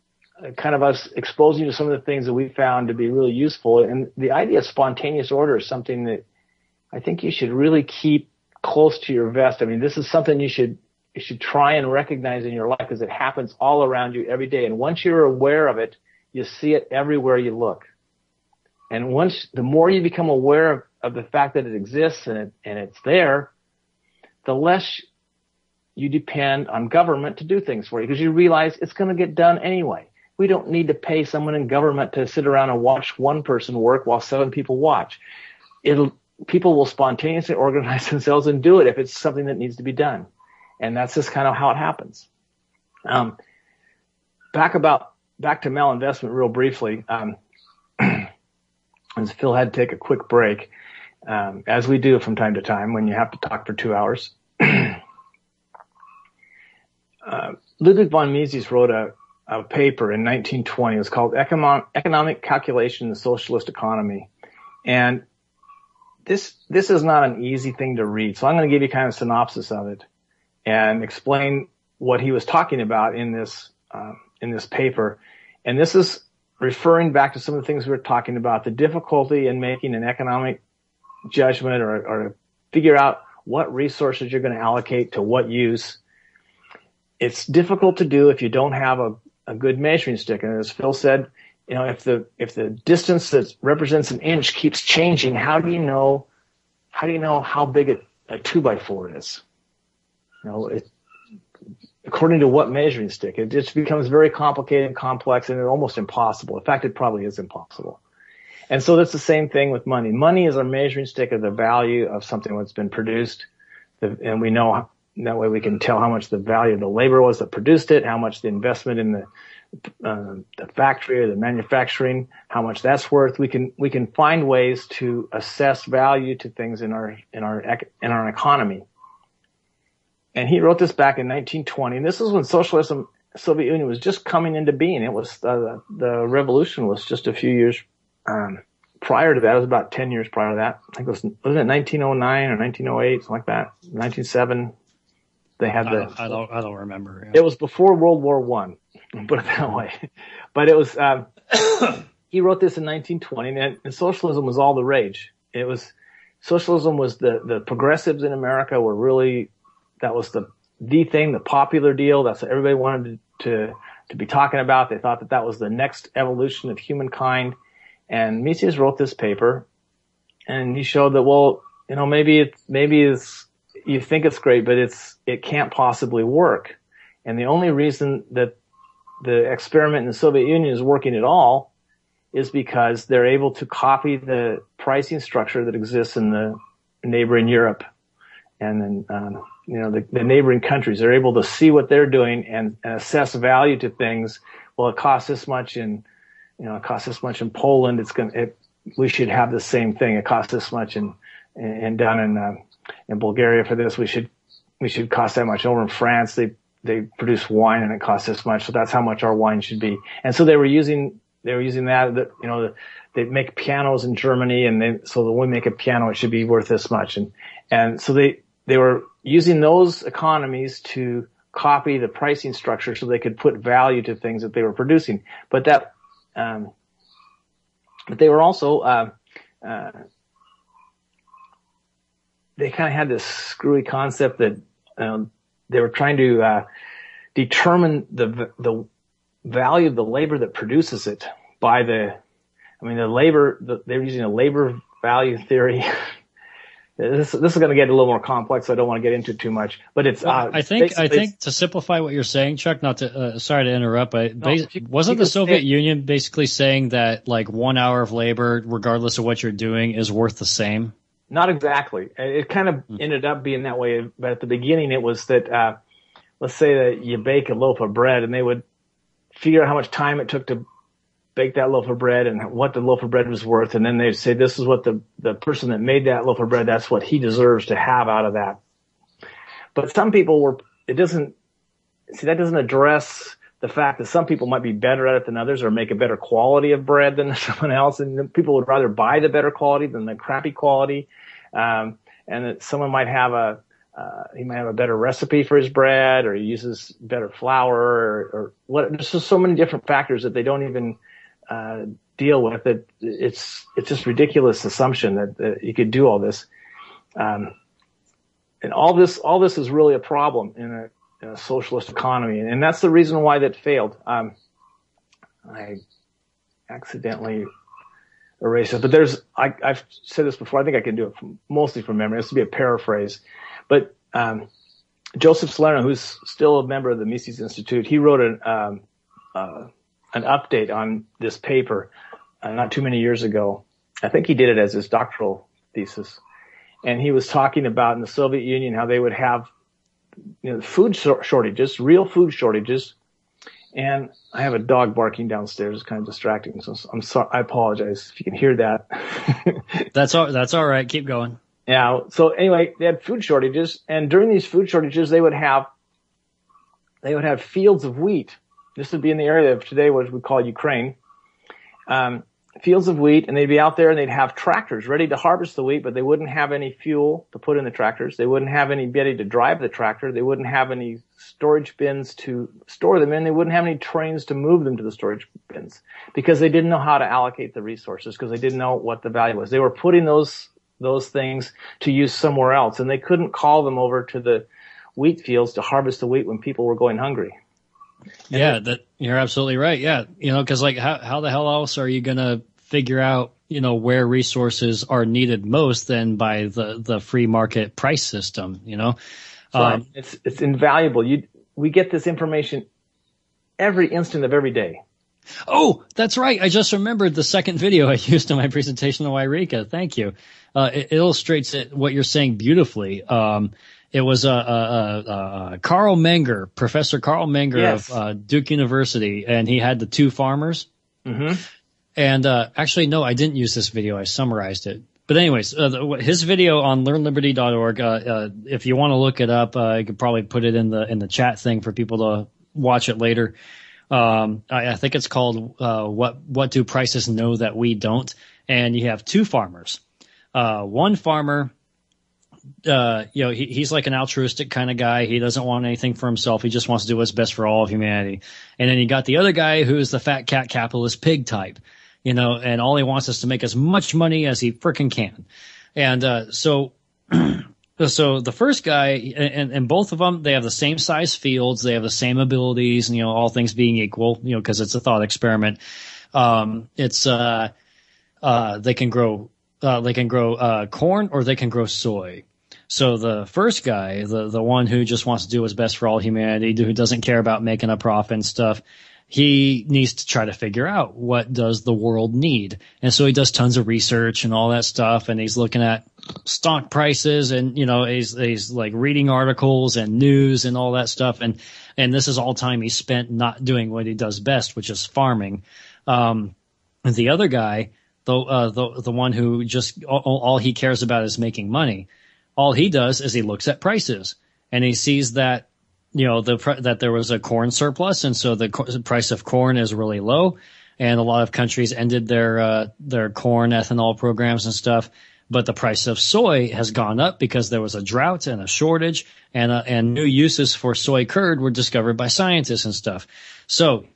S3: of us exposing you to some of the things that we found to be really useful. And the idea of spontaneous order is something that I think you should really keep close to your vest. I mean, this is something you should try and recognize in your life because it happens all around you every day. And once you're aware of it, you see it everywhere you look. And the more you become aware of the fact that it exists and it's there, the less you depend on government to do things for you because you realize it's going to get done anyway. We don't need to pay someone in government to sit around and watch one person work while 7 people watch. People will spontaneously organize themselves and do it if it's something that needs to be done. And that's just kind of how it happens. Back to malinvestment real briefly. As Phil had to take a quick break, as we do from time to time when you have to talk for 2 hours. Ludwig von Mises wrote a paper in 1920. It was called Economic Calculation in the Socialist Economy. And this is not an easy thing to read. So I'm going to give you kind of a synopsis of it and explain what he was talking about in this paper. And this is referring back to some of the things we were talking about, the difficulty in making an economic judgment or figure out what resources you're going to allocate to what use. It's difficult to do if you don't have a good measuring stick. And as Phil said, if the distance that represents an inch keeps changing, how do you know how big a 2x4 is? According to what measuring stick? It just becomes very complicated and complex and almost impossible. In fact, it probably is impossible. And so that's the same thing with money. Money is our measuring stick of the value of something that's been produced. And we know that way we can tell how much the value of the labor was that produced it, how much the investment in the factory or the manufacturing, how much that's worth. We can find ways to assess value to things in our economy. And he wrote this back in 1920. And this is when socialism, Soviet Union was just coming into being. It was the revolution was just a few years prior to that. It was about 10 years prior to that. I think wasn't it 1909 or 1908, something like that. 1907. They had
S4: I don't remember. Yeah.
S3: It was before World War I. Put it that way. But it was. He wrote this in 1920, and socialism was all the rage. Socialism was the progressives in America were really. That was the thing, the popular deal. That's what everybody wanted to be talking about. They thought that was the next evolution of humankind. And Mises wrote this paper, and he showed that maybe it's you think it's great, but it can't possibly work. And the only reason that the experiment in the Soviet Union is working at all is because they're able to copy the pricing structure that exists in the neighboring Europe, and then the neighboring countries. They're able to see what they're doing and assess value to things. Well, it costs this much in Poland. We should have the same thing. It costs this much and down in Bulgaria for this. We should cost that much. Over in France, they produce wine and it costs this much. So that's how much our wine should be. And so they were using that, they make pianos in Germany so that when we make a piano, it should be worth this much. And so they were using those economies to copy the pricing structure so they could put value to things that they were producing. But they were also, they kind of had this screwy concept that, they were trying to, determine the value of the labor that produces it by the labor, they were using a labor value theory. This is going to get a little more complex, so I don't want to get into too much. But it's
S4: I think to simplify what you're saying, Chuck. Not to sorry to interrupt, but wasn't the Soviet Union basically saying that like 1 hour of labor, regardless of what you're doing, is worth the same? Not
S3: exactly. It kind of ended up being that way, but at the beginning it was that let's say that you bake a loaf of bread, and they would figure out how much time it took to bake that loaf of bread and what the loaf of bread was worth, and then they'd say this is what the person that made that loaf of bread, that's what he deserves to have out of that. But some people that doesn't address the fact that some people might be better at it than others or make a better quality of bread than someone else, and people would rather buy the better quality than the crappy quality, and that someone might have he might have a better recipe for his bread, or he uses better flour, or what. There's just so many different factors that they don't even deal with it. It's just ridiculous assumption that you could do all this, and all this is really a problem in a socialist economy, and that's the reason why that failed. I accidentally erased it, but I've said this before. I think I can do it mostly from memory. This would be a paraphrase, but Joseph Salerno, who's still a member of the Mises Institute, he wrote an update on this paper not too many years ago. I think he did it as his doctoral thesis. And he was talking about in the Soviet Union how they would have food shortages, real food shortages. And I have a dog barking downstairs. It's kind of distracting. So I'm sorry. I apologize if you can hear that.
S4: That's all right. Keep going.
S3: Yeah. So anyway, they had food shortages, and during these food shortages, they would have fields of wheat. This would be in the area of today what we call Ukraine. Fields of wheat, and they'd be out there and they'd have tractors ready to harvest the wheat, but they wouldn't have any fuel to put in the tractors. They wouldn't have anybody to drive the tractor. They wouldn't have any storage bins to store them in. They wouldn't have any trains to move them to the storage bins because they didn't know how to allocate the resources, because they didn't know what the value was. They were putting those things to use somewhere else, and they couldn't call them over to the wheat fields to harvest the wheat when people were going hungry.
S4: Yeah, that you're absolutely right. Yeah, because like how the hell else are you gonna figure out where resources are needed most than by the free market price system?
S3: It's invaluable. We get this information every instant of every day.
S4: Oh, that's right. I just remembered the second video I used in my presentation on Yreka. Thank you. It illustrates what you're saying beautifully. It was Carl Menger, Professor Carl Menger,
S3: yes,
S4: of Duke University, and he had the two farmers.
S3: Mm-hmm.
S4: And actually, no, I didn't use this video. I summarized it. But anyways, his video on learnliberty.org, if you want to look it up, I could probably put it in the chat thing for people to watch it later. I think it's called What Do Prices Know That We Don't? And you have two farmers. One farmer, he's like an altruistic kind of guy. He doesn't want anything for himself. He just wants to do what's best for all of humanity. And then you got the other guy who's the fat cat capitalist pig type, and all he wants is to make as much money as he frickin' can. And so the first guy, and both of them, they have the same size fields, they have the same abilities, all things being equal, because it's a thought experiment. They can grow corn, or they can grow soy. So the first guy, the one who just wants to do what's best for all humanity, who doesn't care about making a profit and stuff, he needs to try to figure out what does the world need. And so he does tons of research and all that stuff, and he's looking at stock prices, and he's like reading articles and news and all that stuff, and this is all time he spent not doing what he does best, which is farming. And the other guy, the one who just all he cares about is making money, all he does is he looks at prices, and he sees that that there was a corn surplus, and so the price of corn is really low, and a lot of countries ended their corn ethanol programs and stuff. But the price of soy has gone up because there was a drought and a shortage, and new uses for soy curd were discovered by scientists and stuff. So,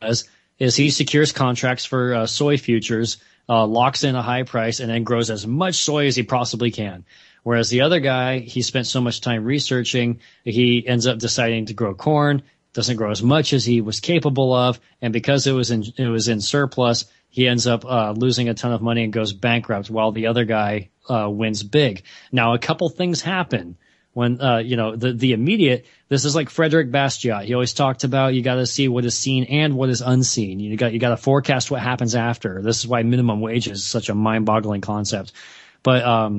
S4: is he secures contracts for soy futures, locks in a high price, and then grows as much soy as he possibly can. Whereas the other guy, he spent so much time researching, he ends up deciding to grow corn, doesn't grow as much as he was capable of, and because it was in surplus, he ends up losing a ton of money and goes bankrupt, while the other guy wins big. Now, a couple things happen when the immediate. This is like Frederick Bastiat. He always talked about you got to see what is seen and what is unseen. You got to forecast what happens after. This is why minimum wage is such a mind-boggling concept. But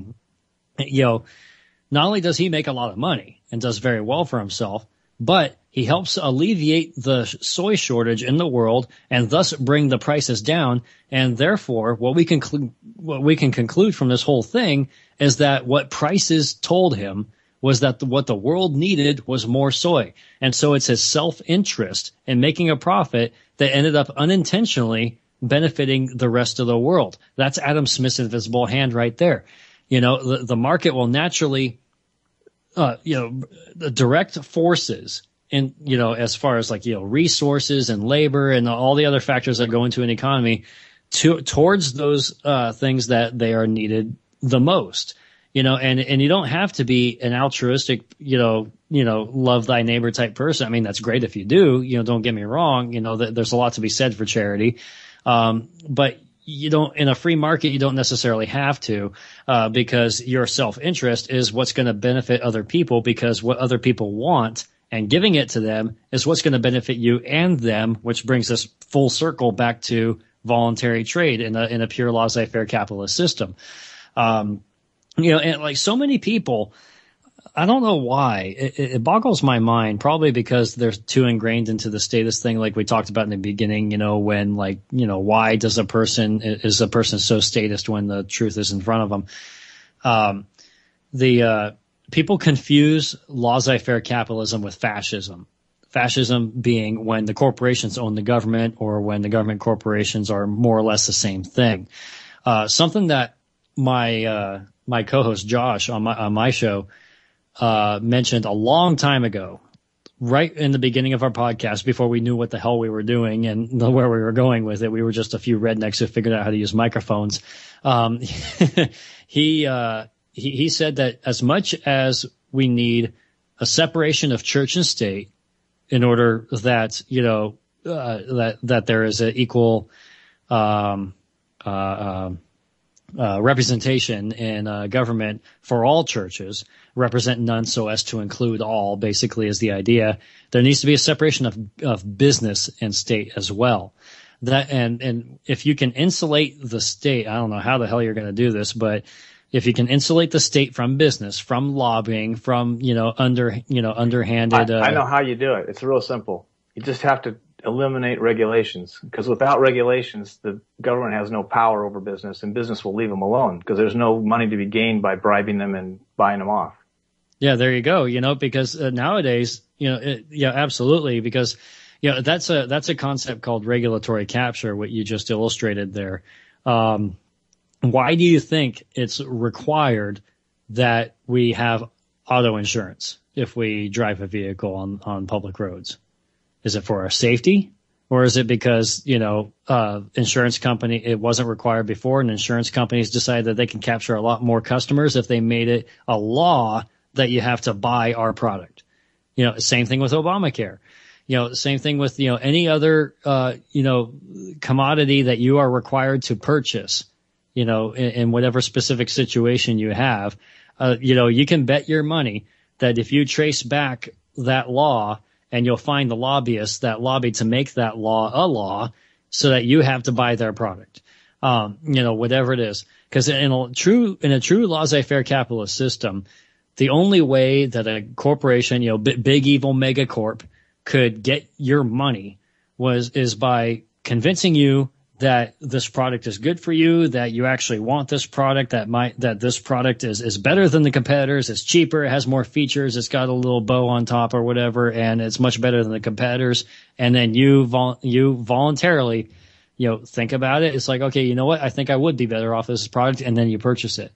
S4: not only does he make a lot of money and does very well for himself, but he helps alleviate the soy shortage in the world and thus bring the prices down. And therefore, what we can conclude from this whole thing is that what prices told him was that what the world needed was more soy. And so it's his self-interest in making a profit that ended up unintentionally benefiting the rest of the world. That's Adam Smith's invisible hand right there. The market will naturally, the direct forces in, as far as resources and labor and all the other factors that go into an economy towards those, things that they are needed the most, and you don't have to be an altruistic, love thy neighbor type person. I mean, that's great if you do, don't get me wrong. There's a lot to be said for charity. But you don't, in a free market, you don't necessarily have to, because your self-interest is what's going to benefit other people, because what other people want and giving it to them is what's going to benefit you and them, which brings us full circle back to voluntary trade in a pure laissez-faire capitalist system. And like so many people, I don't know why. It boggles my mind, probably because they're too ingrained into the status thing, like we talked about in the beginning, when why is a person so statist when the truth is in front of them? People confuse laissez-faire capitalism with fascism. Fascism being when the corporations own the government, or when the government corporations are more or less the same thing. Something that my co-host Josh on my show mentioned a long time ago, right in the beginning of our podcast, before we knew what the hell we were doing and where we were going with it. We were just a few rednecks who figured out how to use microphones. He said that as much as we need a separation of church and state in order that, that there is an equal representation in government for all churches, represent none so as to include all, basically is the idea. There needs to be a separation of business and state as well. That and if you can insulate the state, I don't know how the hell you're going to do this, but if you can insulate the state from business, from lobbying, from underhanded.
S3: I know how you do it. It's real simple. You just have to eliminate regulations, because without regulations, the government has no power over business, and business will leave them alone because there's no money to be gained by bribing them and buying them off. Yeah,
S4: there you go. Because nowadays, absolutely, because that's a concept called regulatory capture, what you just illustrated there. Why do you think it's required that we have auto insurance if we drive a vehicle on public roads? Is it for our safety, or is it because, insurance company, it wasn't required before, and insurance companies decided that they can capture a lot more customers if they made it a law that you have to buy our product? Same thing with Obamacare. Same thing with, any other, commodity that you are required to purchase, in whatever specific situation you have. You can bet your money that if you trace back that law, and you'll find the lobbyists that lobbied to make that law a law so that you have to buy their product, whatever it is. Because in a true laissez-faire capitalist system, the only way that a corporation, big evil megacorp, could get your money is by convincing you that this product is good for you, that you actually want this product, that this product is better than the competitors, it's cheaper, it has more features, it's got a little bow on top or whatever, and it's much better than the competitors. And then you voluntarily, think about it. It's like, okay, you know what? I think I would be better off this product, and then you purchase it.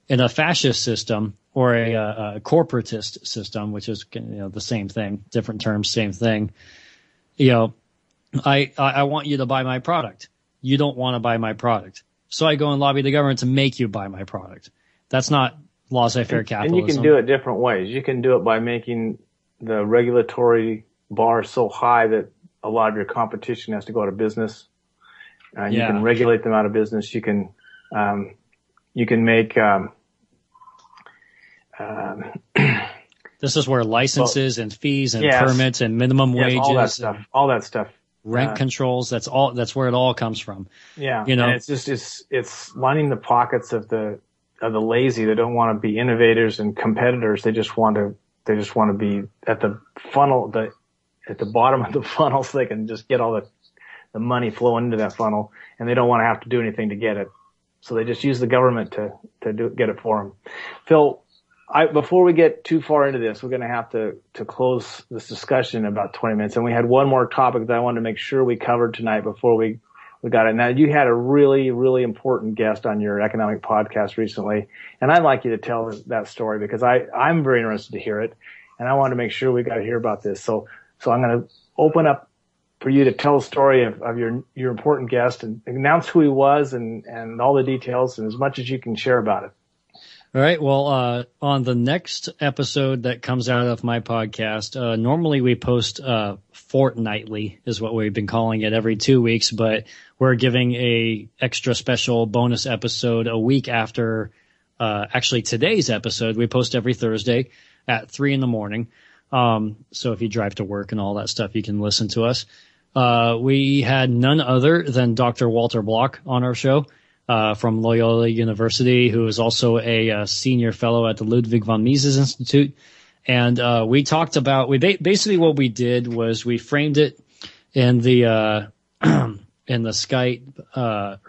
S4: In a fascist system or a corporatist system, which is the same thing, different terms, same thing. I want you to buy my product. You don't want to buy my product. So I go and lobby the government to make you buy my product. That's not laissez-faire capitalism.
S3: And you can do it different ways. You can do it by making the regulatory bar so high that a lot of your competition has to go out of business. You can regulate them out of business. You can make,
S4: this is where licenses and fees and permits and minimum wages,
S3: all that stuff.
S4: Rent controls. That's where it all comes from.
S3: Yeah. And it's lining the pockets of the lazy that don't want to be innovators and competitors. They just want to be at the funnel, at the bottom of the funnel, so they can just get all the money flowing into that funnel, and they don't want to have to do anything to get it. So they just use the government to get it for them. Phil, before we get too far into this, we're going to have to close this discussion in about 20 minutes. And we had one more topic that I wanted to make sure we covered tonight before we got it. Now, you had a really, really important guest on your economic podcast recently, and I'd like you to tell that story because I'm very interested to hear it, and I wanted to make sure we got to hear about this. So I'm going to open up for you to tell the story of your important guest and announce who he was and all the details and as much as you can share about it.
S4: All right. Well, on the next episode that comes out of my podcast, normally we post fortnightly is what we've been calling it, every 2 weeks, but we're giving a extra special bonus episode a week after actually today's episode. We post every Thursday at 3 a.m. So if you drive to work and all that stuff, you can listen to us. We had none other than Dr. Walter Block on our show. From Loyola University, who is also a senior fellow at the Ludwig von Mises Institute. And we talked about, basically what we did was we framed it in the in the Skype,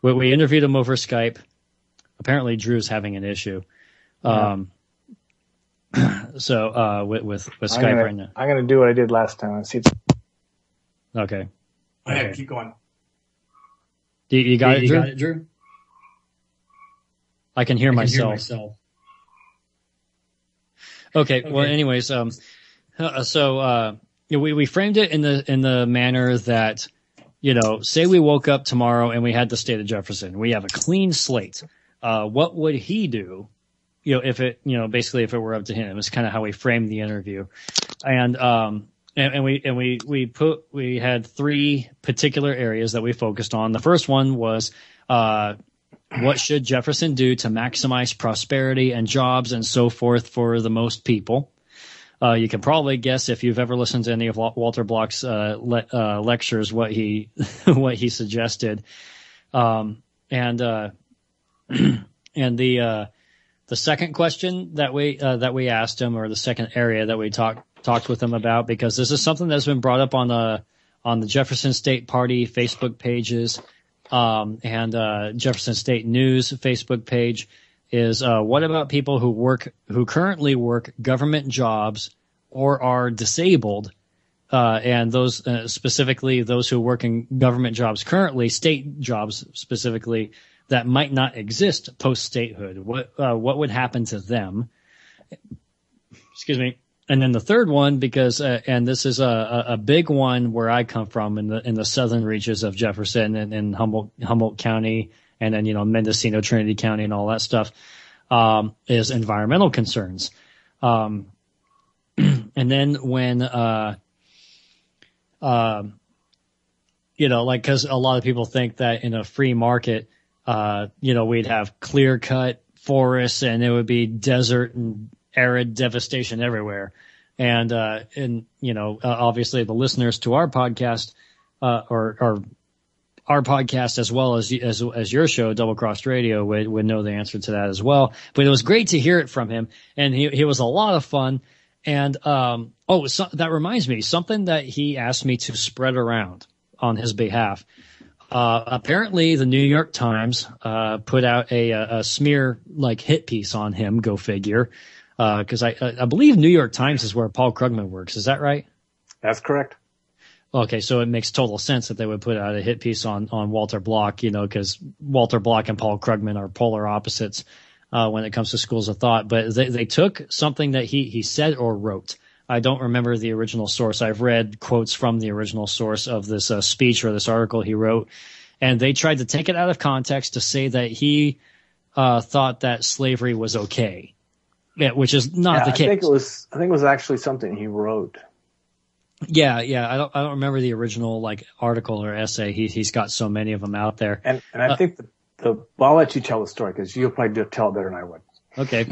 S4: we interviewed him over Skype. Apparently Drew's having an issue. So with Skype right now.
S3: I'm going to do what I did last time.
S4: Okay.
S3: Okay, keep going.
S4: You got it, Drew? I can hear myself. Okay. Well, anyways, we framed it in the manner that, say we woke up tomorrow and we had the state of Jefferson. We have a clean slate. What would he do? If it were up to him. It's kind of how we framed the interview. And we had three particular areas that we focused on. The first one was, what should Jefferson do to maximize prosperity and jobs and so forth for the most people? You can probably guess if you've ever listened to any of Walter Block's lectures what he suggested. And the second question that we asked him, or the second area that we talked with him about, because this is something that's been brought up on the Jefferson State Party Facebook pages and Jefferson State News Facebook page, is what about people who currently work government jobs or are disabled, and those specifically those who work in government jobs currently, state jobs specifically, that might not exist post statehood. What would happen to them? Excuse me. And then the third one, because and this is a big one where I come from in the southern reaches of Jefferson and in Humboldt County, and then Mendocino, Trinity County, and all that stuff, is environmental concerns. And then when because a lot of people think that in a free market, we'd have clear cut forests and it would be desert and arid devastation everywhere. And obviously the listeners to our podcast, or our podcast, as well as your show, Double Crossed Radio, would know the answer to that as well. But it was great to hear it from him, and he was a lot of fun. And, that reminds me, something that he asked me to spread around on his behalf. Apparently the New York Times, put out a smear hit piece on him, go figure. Because I believe New York Times is where Paul Krugman works. Is that right?
S3: That's correct.
S4: Okay, so it makes total sense that they would put out a hit piece on Walter Block, because Walter Block and Paul Krugman are polar opposites when it comes to schools of thought. But they took something that he said or wrote. I don't remember the original source. I've read quotes from the original source of this speech or this article he wrote, and they tried to take it out of context to say that he thought that slavery was okay. Yeah, which is not the case.
S3: I think it was actually something he wrote.
S4: Yeah. I don't remember the original article or essay. He's got so many of them out there.
S3: And I think I'll let you tell the story because you'll probably tell it better than I would.
S4: Okay,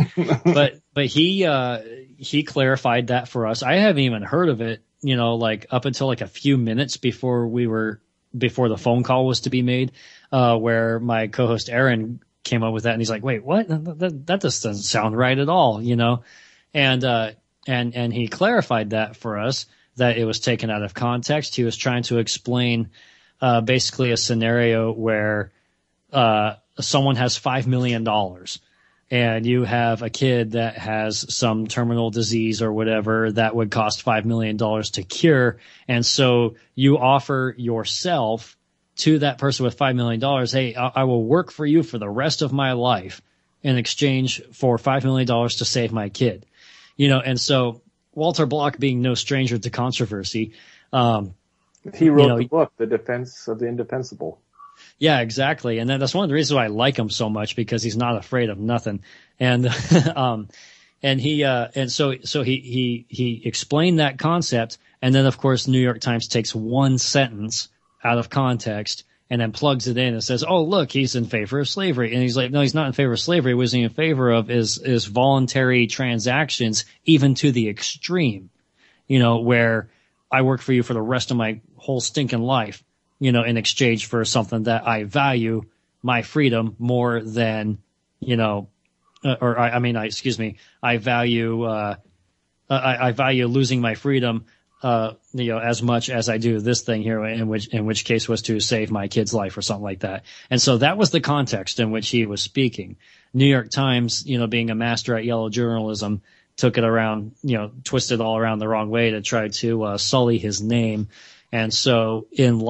S4: but he clarified that for us. I haven't even heard of it. Up until a few minutes before the phone call was to be made, where my co-host Aaron came up with that, and he's like, wait, what? That just doesn't sound right at all, and he clarified that for us, that it was taken out of context. He was trying to explain basically a scenario where someone has $5 million and you have a kid that has some terminal disease or whatever that would cost $5 million to cure, and so you offer yourself to that person with $5 million, hey, I will work for you for the rest of my life in exchange for $5 million to save my kid. And so Walter Block, being no stranger to controversy,
S3: he wrote the book, The Defense of the Indefensible.
S4: Yeah, exactly. And that's one of the reasons why I like him so much, because he's not afraid of nothing. And, and he explained that concept. And then, of course, New York Times takes one sentence out of context and then plugs it in and says, oh, look, he's in favor of slavery. And he's like, no, he's not in favor of slavery. What he's in favor of is voluntary transactions, even to the extreme, where I work for you for the rest of my whole stinking life, in exchange for something that I value, my freedom, more than, I value, I value losing my freedom, as much as I do this thing here, in which case was to save my kid's life or something like that. And so that was the context in which he was speaking. New York Times, being a master at yellow journalism, took it around, twisted all around the wrong way to try to sully his name. And so in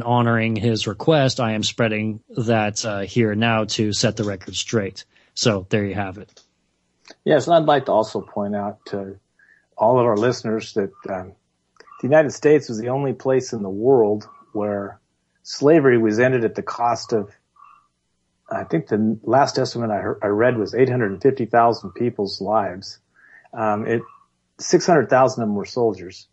S4: honoring his request, I am spreading that here now to set the record straight. So there you have it.
S3: Yes, and I'd like to also point out to all of our listeners that the United States was the only place in the world where slavery was ended at the cost of, I think the last estimate I read was 850,000 people's lives. 600,000 of them were soldiers.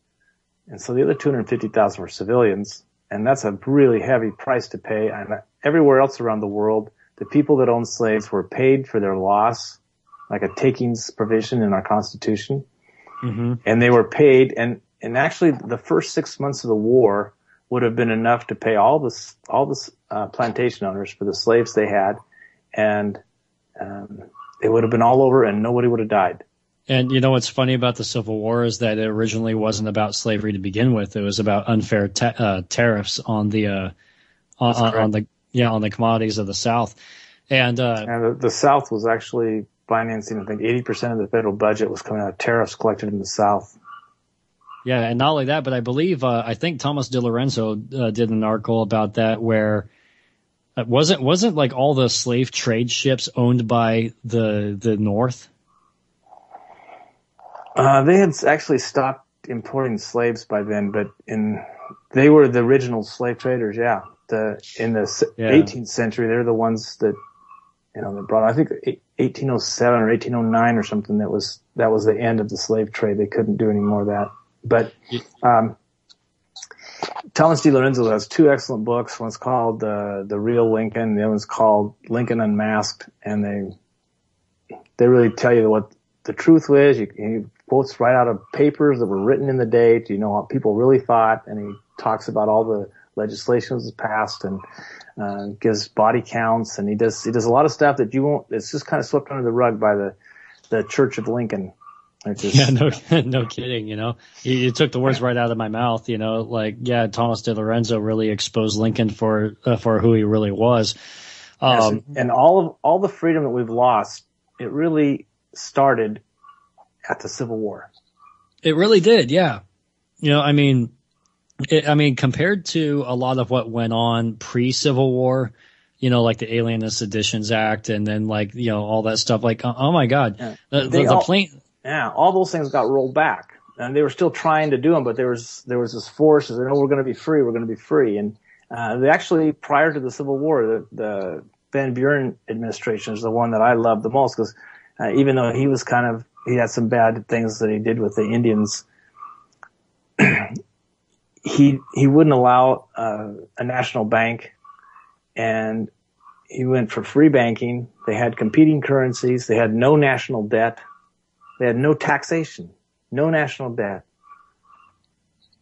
S3: And so the other 250,000 were civilians. And that's a really heavy price to pay. And everywhere else around the world, the people that owned slaves were paid for their loss, like a takings provision in our Constitution. Mm-hmm. And they were paid, and actually the first 6 months of the war would have been enough to pay all the plantation owners for the slaves they had, and it would have been all over and nobody would have died.
S4: And what's funny about the Civil War is that it originally wasn't about slavery to begin with. It was about unfair tariffs on the on the commodities of the South, and
S3: the South was actually financing, I think 80% of the federal budget was coming out of tariffs collected in the South.
S4: Yeah, and not only that, but I believe I think Thomas DiLorenzo did an article about that, where wasn't like all the slave trade ships owned by the North?
S3: They had actually stopped importing slaves by then, but they were the original slave traders. Yeah, in the 18th century, they're the ones that they brought. I think 1807 or 1809 or something. That was the end of the slave trade. They couldn't do any more of that. But Thomas DiLorenzo has two excellent books. One's called The Real Lincoln. The other one's called Lincoln Unmasked. And they really tell you what the truth is. He quotes right out of papers that were written in the day. You know what people really thought. And he talks about all the legislation that was passed and gives body counts, and he does a lot of stuff that it's just kind of swept under the rug by the Church of Lincoln. No
S4: kidding. You took the words right out of my mouth. Thomas DiLorenzo really exposed Lincoln for who he really was.
S3: Yes, and all the freedom that we've lost, it really started at the Civil War.
S4: It really did. Yeah. Compared to a lot of what went on pre-Civil War, like the Alien and Seditions Act, and then all that stuff. Oh my God,
S3: all those things got rolled back, and they were still trying to do them, but there was this force that we're going to be free, and they actually, prior to the Civil War, the Van Buren administration is the one that I love the most, because even though he had some bad things that he did with the Indians. He wouldn't allow a national bank, and he went for free banking. They had competing currencies. They had no national debt. They had no taxation, no national debt.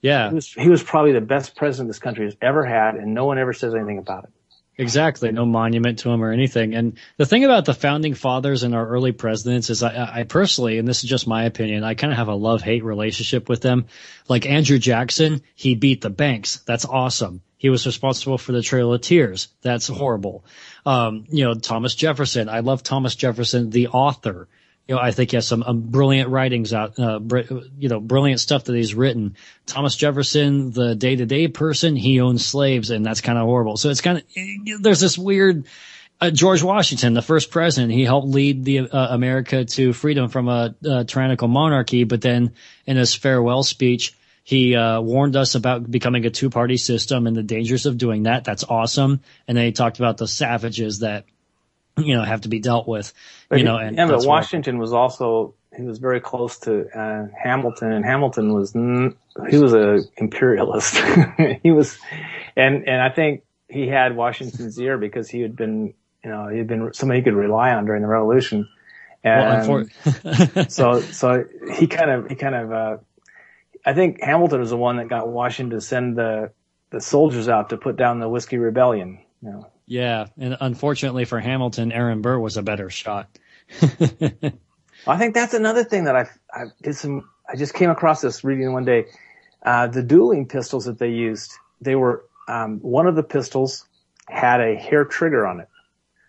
S4: Yeah.
S3: He was probably the best president this country has ever had, and no one ever says anything about it.
S4: Exactly. No monument to him or anything. And the thing about the founding fathers and our early presidents is I personally, and this is just my opinion, I kind of have a love-hate relationship with them. Like Andrew Jackson, he beat the banks. That's awesome. He was responsible for the Trail of Tears. That's horrible. Thomas Jefferson. I love Thomas Jefferson, the author. I think he has some brilliant writings out, brilliant stuff that he's written. Thomas Jefferson, the day-to-day person, he owns slaves, and that's kind of horrible. So it's kind of, there's this weird, George Washington, the first president, he helped lead the America to freedom from a tyrannical monarchy, but then in his farewell speech, He warned us about becoming a two-party system and the dangers of doing that. That's awesome. And then he talked about the savages that, have to be dealt with.
S3: But
S4: But
S3: Washington was also, he was very close to Hamilton, and Hamilton was he was a imperialist. He was, and I think he had Washington's ear because he had been somebody he could rely on during the Revolution. And so he kind of I think Hamilton was the one that got Washington to send the soldiers out to put down the Whiskey Rebellion.
S4: Yeah, and unfortunately for Hamilton, Aaron Burr was a better shot.
S3: I think that's another thing that I just came across this reading one day. The dueling pistols that they used, they were one of the pistols had a hair trigger on it,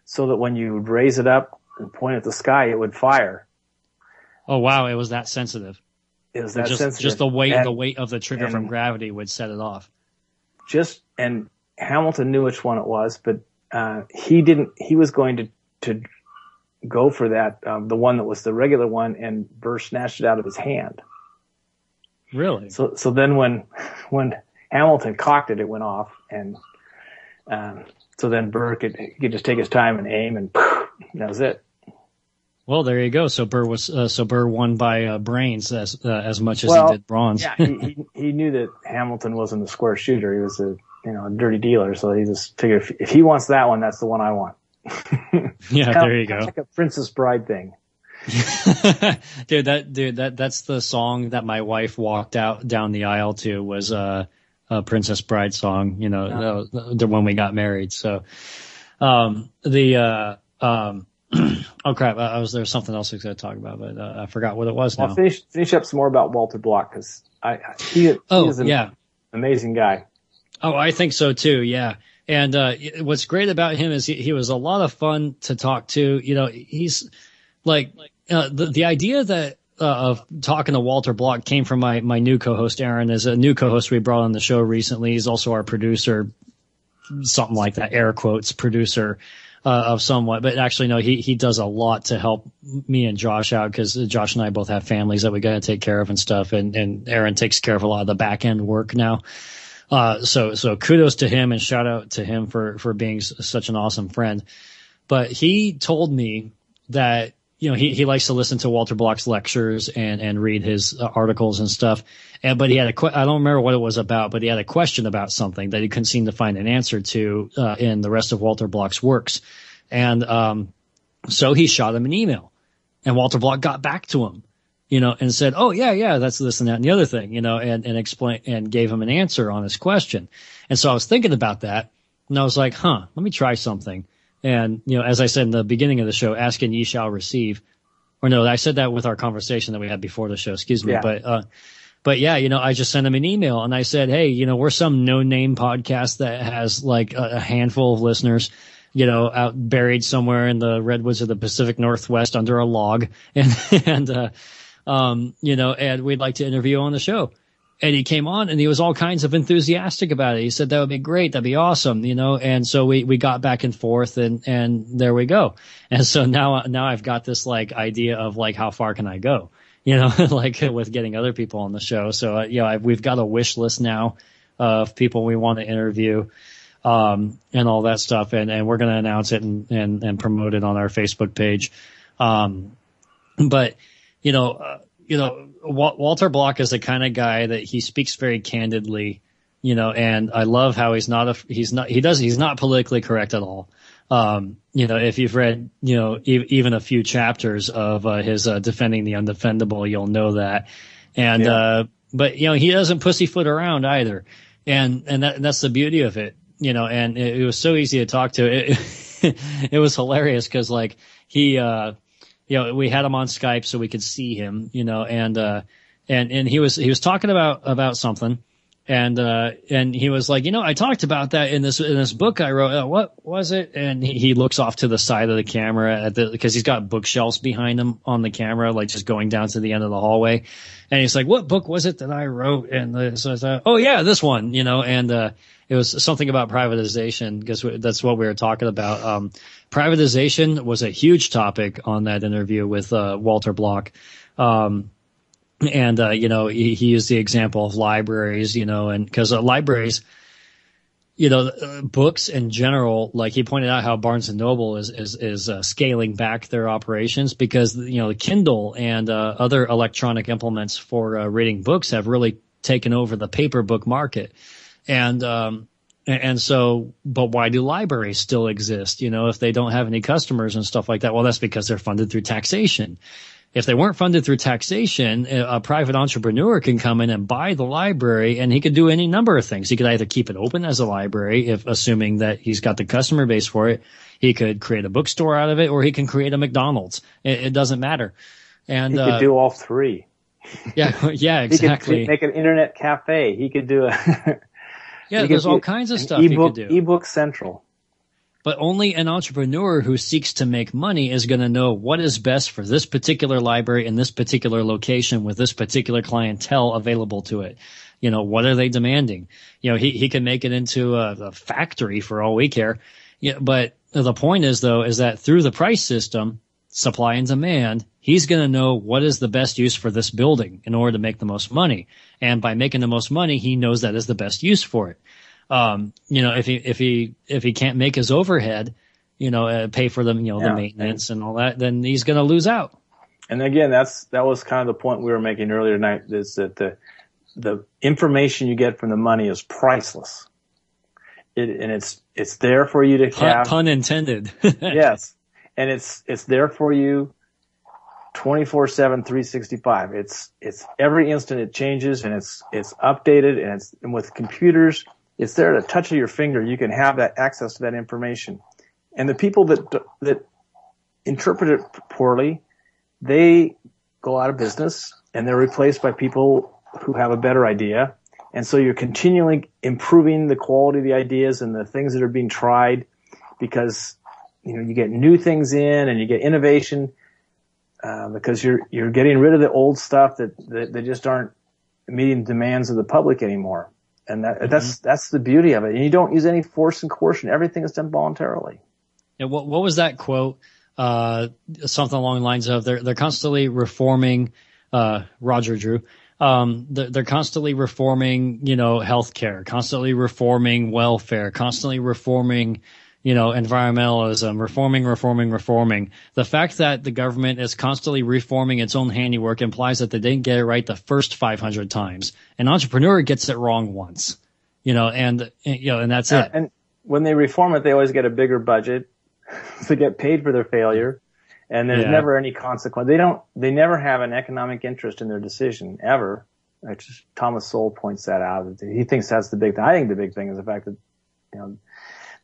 S3: so that when you would raise it up and point at the sky, it would fire.
S4: Oh wow, it was that sensitive.
S3: It was that sensitive.
S4: Just the weight of the trigger from gravity would set it off.
S3: And Hamilton knew which one it was, but he didn't. He was going to go for that, the one that was the regular one, and Burr snatched it out of his hand.
S4: Really?
S3: So then when Hamilton cocked it, it went off, and so then Burr could just take his time and aim, and that was it.
S4: Well, there you go. So Burr won by brains as much as he did bronze.
S3: Yeah, he knew that Hamilton wasn't a square shooter. He was a dirty dealer. So he just figured if he wants that one, that's the one I want.
S4: Yeah, there you go.
S3: It's like a Princess Bride thing.
S4: That's the song that my wife walked out down the aisle to, was a Princess Bride song. When we got married. So oh crap! There's something else I was going to talk about, but I forgot what it was now.
S3: I'll finish up some more about Walter Block, because he is an amazing guy.
S4: Oh, I think so too. Yeah. And what's great about him is he was a lot of fun to talk to. He's like the idea that of talking to Walter Block came from my new co-host Aaron. Is a new co-host we brought on the show recently. He's also our producer, something like that, air quotes producer of somewhat. But actually, no, he does a lot to help me and Josh out, because Josh and I both have families that we got to take care of and stuff. And Aaron takes care of a lot of the back end work now. So kudos to him, and shout out to him for being such an awesome friend. But he told me that, he likes to listen to Walter Block's lectures and read his articles and stuff. But he had I don't remember what it was about, but he had a question about something that he couldn't seem to find an answer to, in the rest of Walter Block's works. And, so he shot him an email, and Walter Block got back to him. And said, oh, yeah, that's this and that and the other thing, and explain, and gave him an answer on his question. And so I was thinking about that, and I was like, let me try something. And, as I said in the beginning of the show, ask and ye shall receive. Or no, I said that with our conversation that we had before the show, excuse me.
S3: Yeah.
S4: But yeah, I just sent him an email, and I said, hey, we're some no-name podcast that has like a handful of listeners, out buried somewhere in the redwoods of the Pacific Northwest under a log. And we'd like to interview on the show. And he came on, and he was all kinds of enthusiastic about it. He said, that would be great. That'd be awesome. And so we got back and forth, and there we go. And so now I've got this like idea of like, how far can I go? Like with getting other people on the show. So, we've got a wish list now of people we want to interview, and all that stuff. And we're going to announce it and promote it on our Facebook page. But, Walter Block is the kind of guy that he speaks very candidly, and I love how he's not politically correct at all. If you've read, even a few chapters of his Defending the Undefendable, you'll know that. And, but he doesn't pussyfoot around either. And that's the beauty of it, and it was so easy to talk to. It was hilarious, because like we had him on Skype so we could see him, and he was talking about something, and he was like, I talked about that in this book I wrote. What was it? And he looks off to the side of the camera because he's got bookshelves behind him on the camera, like just going down to the end of the hallway. And he's like, what book was it that I wrote? And so I thought, oh yeah, this one, and it was something about privatization, because that's what we were talking about. Privatization was a huge topic on that interview with Walter Block. And, he used the example of libraries, and because libraries, books in general, like he pointed out how Barnes and Noble is scaling back their operations because, the Kindle and other electronic implements for reading books have really taken over the paper book market. And so, but why do libraries still exist? If they don't have any customers and stuff like that, well, that's because they're funded through taxation. If they weren't funded through taxation, a private entrepreneur can come in and buy the library, and he could do any number of things. He could either keep it open as a library, assuming that he's got the customer base for it. He could create a bookstore out of it, or he can create a McDonald's. It doesn't matter. And
S3: he could do all three.
S4: Yeah, exactly.
S3: He could make an internet cafe. He could do
S4: there's all kinds of stuff he could do.
S3: Ebook Central.
S4: But only an entrepreneur who seeks to make money is going to know what is best for this particular library in this particular location with this particular clientele available to it. What are they demanding? He can make it into a factory for all we care. Yeah, but the point is, though, is that through the price system, supply and demand, he's going to know what is the best use for this building in order to make the most money. And by making the most money, he knows that is the best use for it. If he can't make his overhead, pay for them, the maintenance and all that, then he's going to lose out.
S3: And again, that was kind of the point we were making earlier tonight, is that the information you get from the money is priceless. It's there for you to have.
S4: Pun intended.
S3: Yes. And it's there for you 24/7, 365. It's every instant it changes, and it's updated, and with computers, it's there at a touch of your finger. You can have that access to that information. And the people that interpret it poorly, they go out of business, and they're replaced by people who have a better idea. And so you're continually improving the quality of the ideas and the things that are being tried, because you get new things in and you get innovation, because you're getting rid of the old stuff that just aren't meeting the demands of the public anymore. And that's the beauty of it. And you don't use any force and coercion. Everything is done voluntarily.
S4: Yeah. What was that quote? Something along the lines of they're constantly reforming, Roger Drew. They're constantly reforming, healthcare, constantly reforming welfare, constantly reforming, environmentalism, reforming. The fact that the government is constantly reforming its own handiwork implies that they didn't get it right the first 500 times. An entrepreneur gets it wrong once, and that's it.
S3: And when they reform it, they always get a bigger budget. They get paid for their failure, and there's never any consequence. They never have an economic interest in their decision ever. Thomas Sowell points that out. He thinks that's the big thing. I think the big thing is the fact that,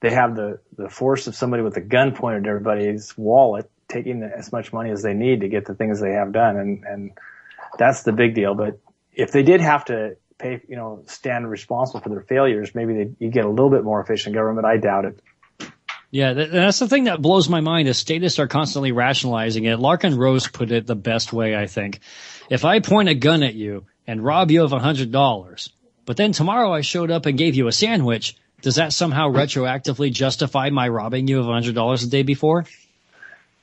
S3: they have the force of somebody with a gun pointed at everybody's wallet, taking as much money as they need to get the things they have done. And that's the big deal. But if they did have to pay, stand responsible for their failures, maybe you get a little bit more efficient government. I doubt it.
S4: Yeah, that's the thing that blows my mind is statists are constantly rationalizing it. Larkin Rose put it the best way, I think. If I point a gun at you and rob you of $100, but then tomorrow I showed up and gave you a sandwich, does that somehow retroactively justify my robbing you of $100 the day before?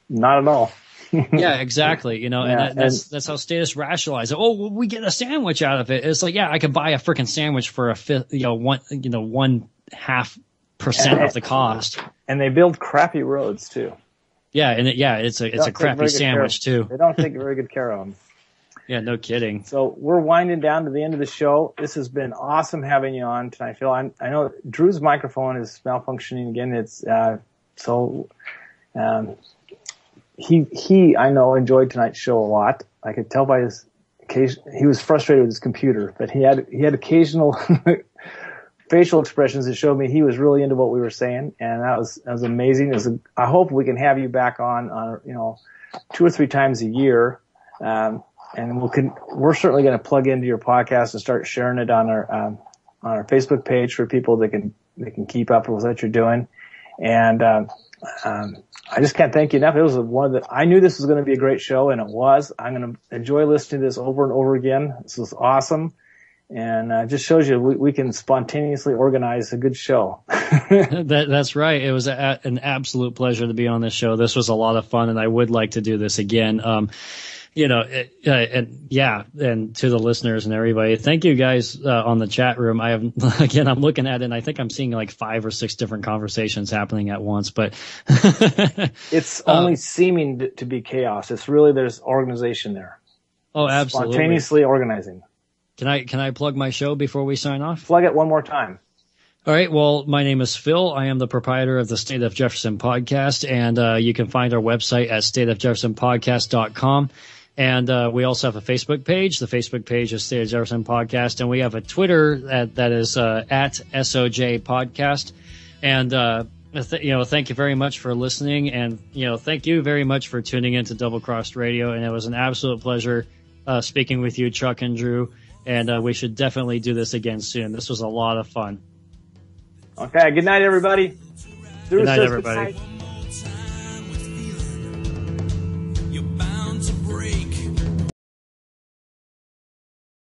S3: Not at all.
S4: Yeah, exactly. And that's how statists rationalize it. Oh, well, we get a sandwich out of it. It's like, yeah, I could buy a freaking sandwich for a fifth, 1.5% of the cost.
S3: And they build crappy roads too.
S4: Yeah, and it's a crappy sandwich too.
S3: They don't take very good care of them.
S4: Yeah, no kidding.
S3: So we're winding down to the end of the show. This has been awesome having you on tonight, Phil. I know Drew's microphone is malfunctioning again. He I know enjoyed tonight's show a lot. I could tell by his occasion. He was frustrated with his computer, but he had occasional facial expressions that showed me he was really into what we were saying, and that was amazing. I hope we can have you back on 2 or 3 times a year. And we're certainly going to plug into your podcast and start sharing it on our Facebook page for people that can keep up with what you're doing. And I just can't thank you enough. It was I knew this was going to be a great show, and it was. I'm going to enjoy listening to this over and over again. This was awesome, and it just shows you we can spontaneously organize a good show.
S4: That's right. It was an absolute pleasure to be on this show. This was a lot of fun, and I would like to do this again. and to the listeners and everybody, thank you guys on the chat room. I'm looking at it and I think I'm seeing like 5 or 6 different conversations happening at once, but
S3: it's only seeming to be chaos. It's really, there's organization there.
S4: Oh, absolutely.
S3: Spontaneously organizing.
S4: Can I plug my show before we sign off?
S3: Plug it one more time.
S4: All right. Well, my name is Phil. I am the proprietor of the State of Jefferson podcast, and you can find our website at stateofjeffersonpodcast.com. And we also have a Facebook page. The Facebook page is State of Jefferson Podcast, and we have a Twitter that is at SOJ Podcast. And thank you very much for listening, and thank you very much for tuning into Double Crossed Radio. And it was an absolute pleasure speaking with you, Chuck and Drew. And we should definitely do this again soon. This was a lot of fun.
S3: Okay. Good night, everybody.
S4: Good night, everybody.